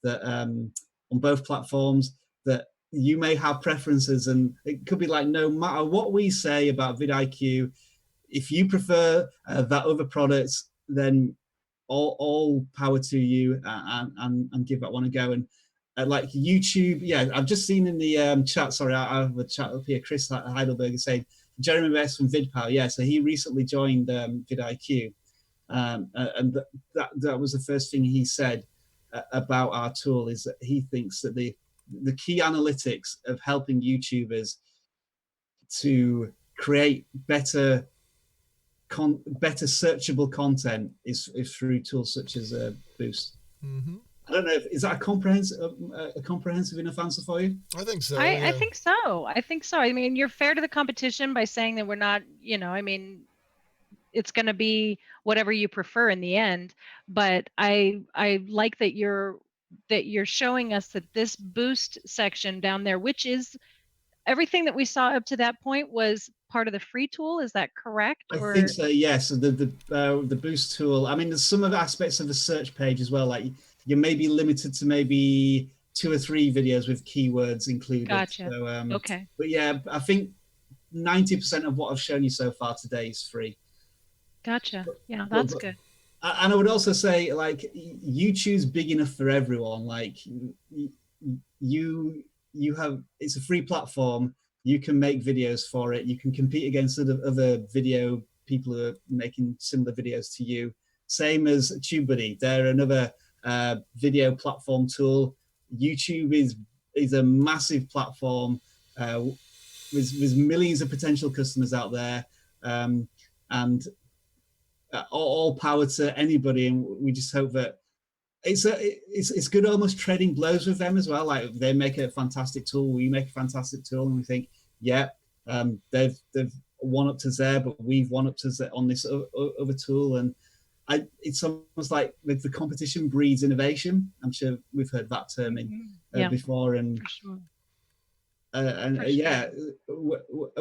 that on both platforms that you may have preferences, and it could be like, no matter what we say about VidIQ, if you prefer that other product, then all power to you, and give that one a go. And like YouTube, yeah, I've just seen in the chat, sorry, I have a chat up here, Chris Heidelberg is saying, Jeremy West from VidPower, yeah, so he recently joined VidIQ, and that was the first thing he said about our tool, is that he thinks that the key analytics of helping YouTubers to create better searchable content is through tools such as Boost. Mm-hmm. I don't know is that a comprehensive enough answer for you? I think so. I think so. I think so. I mean, you're fair to the competition by saying that we're not, I mean, it's going to be whatever you prefer in the end. But I like that you're showing us that this Boost section down there, which is everything that we saw up to that point, was part of the free tool. Is that correct? I think so. Yes. The Boost tool. I mean, there's some of the aspects of the search page as well. Like you may be limited to maybe 2 or 3 videos with keywords included. Gotcha. So, okay. But yeah, I think 90% of what I've shown you so far today is free. Gotcha. Yeah, that's good. And I would also say, like, YouTube's big enough for everyone. Like, you have, it's a free platform. You can make videos for it. You can compete against other video people who are making similar videos to you. Same as TubeBuddy. They're another video platform tool. YouTube is a massive platform with millions of potential customers out there, and all power to anybody. And we just hope that it's good almost trading blows with them as well. Like they make a fantastic tool, we make a fantastic tool, and we think, yeah, they've one-upped us there, but we've one-upped us on this other tool. And it's almost like the competition breeds innovation. I'm sure we've heard that term before. And sure. Yeah,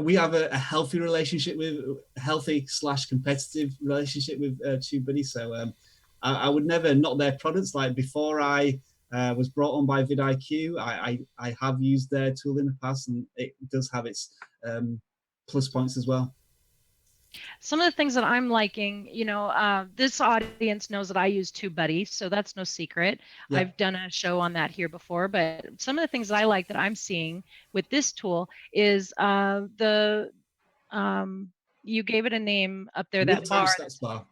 we have a healthy relationship healthy/competitive relationship with TubeBuddy. So I would never not their products. Like before I was brought on by VidIQ, I have used their tool in the past, and it does have its plus points as well. Some of the things that I'm liking, this audience knows that I use TubeBuddy, so that's no secret. Yeah. I've done a show on that here before, but some of the things that I like that I'm seeing with this tool is you gave it a name up there, that bar. Stats bar.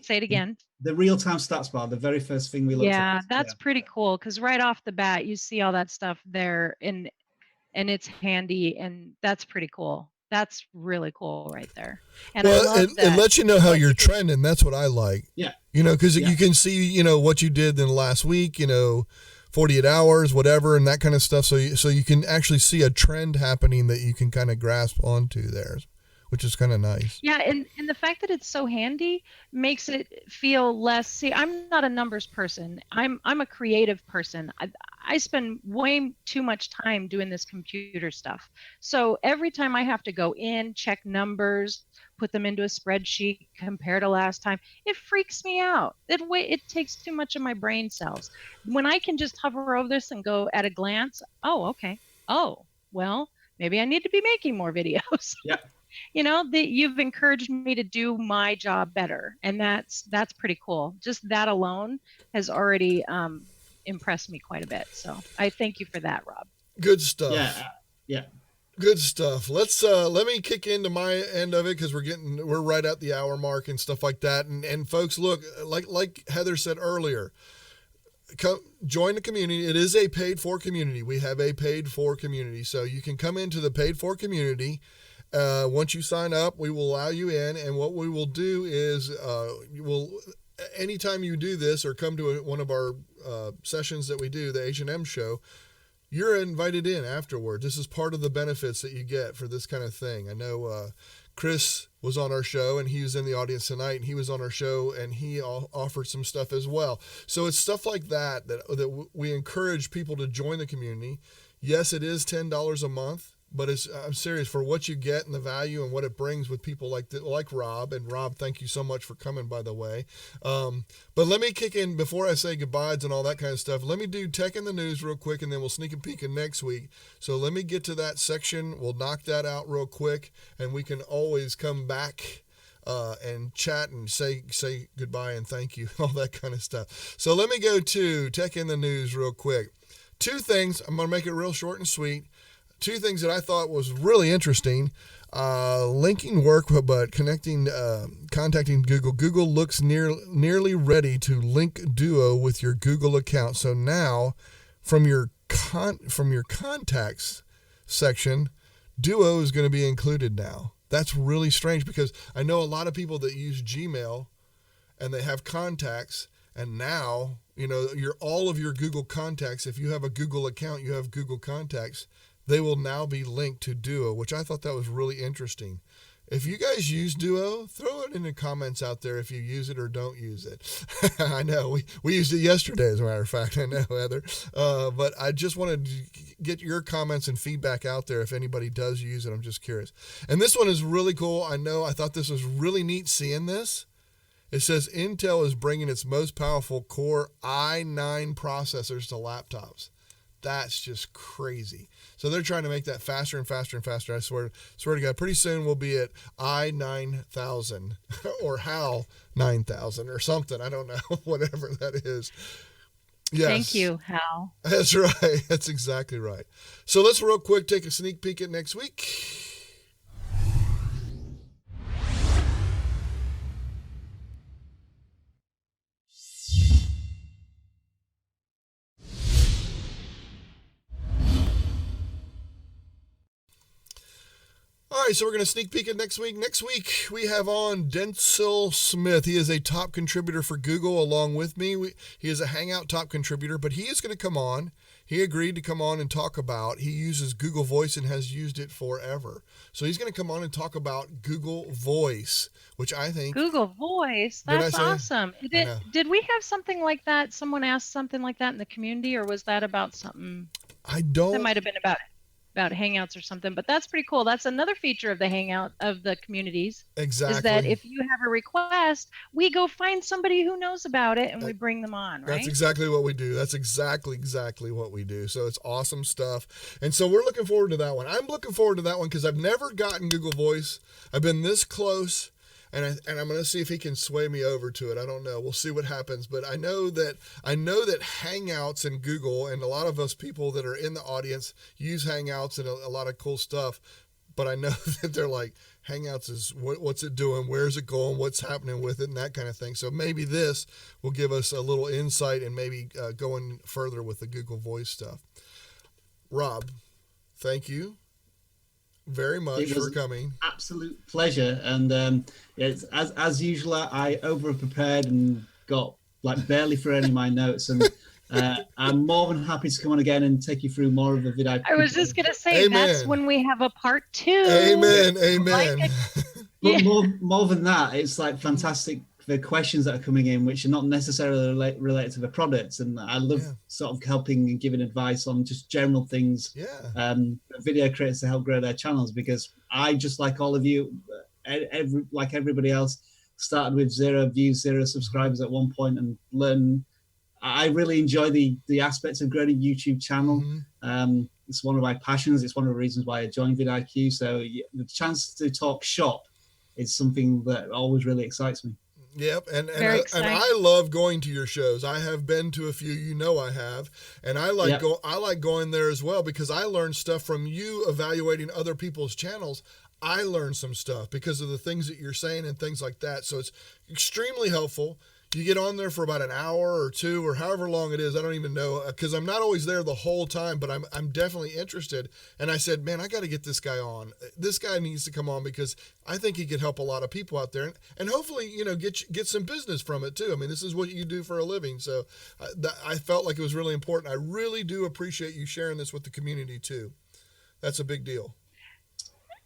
Say it again. The real-time stats bar, the very first thing we looked at. Yeah, that's pretty cool, because right off the bat, you see all that stuff there, and it's handy, and that's pretty cool. That's really cool right there. And it lets you know how you're trending. That's what I like. Yeah. Because you can see, what you did in the last week, 48 hours, whatever, and that kind of stuff. So you can actually see a trend happening that you can kind of grasp onto there, which is kind of nice. Yeah, and the fact that it's so handy makes it feel less. See, I'm not a numbers person. I'm a creative person. I spend way too much time doing this computer stuff. So every time I have to go in, check numbers, put them into a spreadsheet, compare to last time, it freaks me out. It takes too much of my brain cells. When I can just hover over this and go at a glance, oh, okay. Oh, well, maybe I need to be making more videos. Yeah. You've encouraged me to do my job better, and that's pretty cool. Just that alone has already impressed me quite a bit. So I thank you for that, Rob. Good stuff. Yeah. Good stuff. Let's let me kick into my end of it, because we're right at the hour mark and stuff like that. And folks, look, like Heather said earlier, join the community. It is a paid for community. We have a paid for community, so you can come into the paid for community. Once you sign up, we will allow you in, and what we will do is anytime you do this or come to one of our sessions that we do, the H&M Show, you're invited in afterward. This is part of the benefits that you get for this kind of thing. I know Chris was on our show, and he was in the audience tonight, and he was on our show, and he offered some stuff as well. So it's stuff like that we encourage people to join the community. Yes, it is $10 a month. But I'm serious, for what you get and the value and what it brings with people like Rob. And Rob, thank you so much for coming, by the way. But let me kick in, before I say goodbyes and all that kind of stuff, let me do Tech in the News real quick, and then we'll sneak a peek in next week. So let me get to that section. We'll knock that out real quick, and we can always come back and chat and say goodbye and thank you, all that kind of stuff. So let me go to Tech in the News real quick. 2 things. I'm going to make it real short and sweet. 2 things that I thought was really interesting. Linking work, but contacting Google. Google looks nearly ready to link Duo with your Google account. So now, from your contacts section, Duo is going to be included now. That's really strange because I know a lot of people that use Gmail and they have contacts, and now, all of your Google contacts, if you have a Google account, you have Google contacts, they will now be linked to Duo, which I thought that was really interesting. If you guys use Duo, throw it in the comments out there if you use it or don't use it. I know, we used it yesterday, as a matter of fact. I know, Heather. But I just wanted to get your comments and feedback out there if anybody does use it. I'm just curious. And this one is really cool. I thought this was really neat seeing this. It says Intel is bringing its most powerful Core i9 processors to laptops. That's just crazy. So they're trying to make that faster and faster and faster. I swear to God, pretty soon we'll be at i9000 or HAL 9000 or something. I don't know, whatever that is. Yes. Thank you, Hal. That's right. That's exactly right. So let's real quick take a sneak peek at next week. All right, so we're going to sneak peek at next week. Next week, we have on Denzel Smith. He is a top contributor for Google along with me. He is a Hangout top contributor, but he is going to come on. He agreed to come on and talk about, he uses Google Voice and has used it forever. So he's going to come on and talk about Google Voice, which I think... Google Voice? That's awesome. Did we have something like that? Someone asked something like that in the community, or was that about something? That might have been about Hangouts or something, but that's pretty cool. That's another feature of the Hangout of the communities. Exactly. Is that if you have a request, we go find somebody who knows about it and we bring them on, right? That's exactly what we do. That's exactly what we do. So it's awesome stuff. And so we're looking forward to that one. I'm looking forward to that one because I've never gotten Google Voice. I've been this close. And I'm going to see if he can sway me over to it. I don't know. We'll see what happens. But I know that Hangouts and Google and a lot of us people that are in the audience use Hangouts and a lot of cool stuff. But I know that they're like, Hangouts is what's it doing? Where's it going? What's happening with it? And that kind of thing. So maybe this will give us a little insight and maybe going further with the Google Voice stuff. Rob, thank you very much for coming. Absolute pleasure. And it's, as usual, I over prepared and got like barely through any of my notes, and I'm more than happy to come on again and take you through more of the VidIQ. I was just gonna say, Amen. That's when we have a part 2. Amen. But more than that, it's like fantastic, the questions that are coming in, which are not necessarily related to the products. And I love sort of helping and giving advice on just general things, video creators to help grow their channels, because I, just like all of you, like everybody else, started with 0 views, 0 subscribers at one point, and I really enjoy the aspects of growing a YouTube channel. Mm-hmm. It's one of my passions. It's one of the reasons why I joined VidIQ. So the chance to talk shop is something that always really excites me. Yep, and I love going to your shows. I have been to a few, I have, and I like going there as well, because I learn stuff from you evaluating other people's channels. I learn some stuff because of the things that you're saying and things like that. So it's extremely helpful. You get on there for about an hour or 2 or however long it is. I don't even know, because I'm not always there the whole time, but I'm definitely interested. And I said, man, I got to get this guy on. This guy needs to come on because I think he could help a lot of people out there, and hopefully, get some business from it too. I mean, this is what you do for a living. So I felt like it was really important. I really do appreciate you sharing this with the community too. That's a big deal.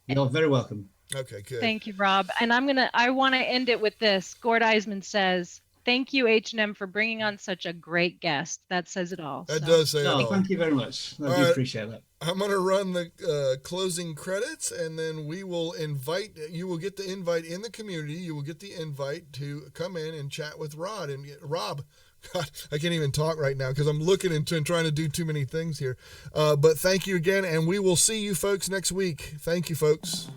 You're very welcome. Okay, good. Thank you, Rob. And I want to end it with this. Gord Eisman says, thank you, H&M, for bringing on such a great guest. That says it all. That does say it all. Thank you very much. I do appreciate that. I'm going to run the closing credits, and then we will invite, you will get the invite in the community. You will get the invite to come in and chat with Rod. And Rob, God, I can't even talk right now because I'm looking into and trying to do too many things here. But thank you again, and we will see you folks next week. Thank you, folks.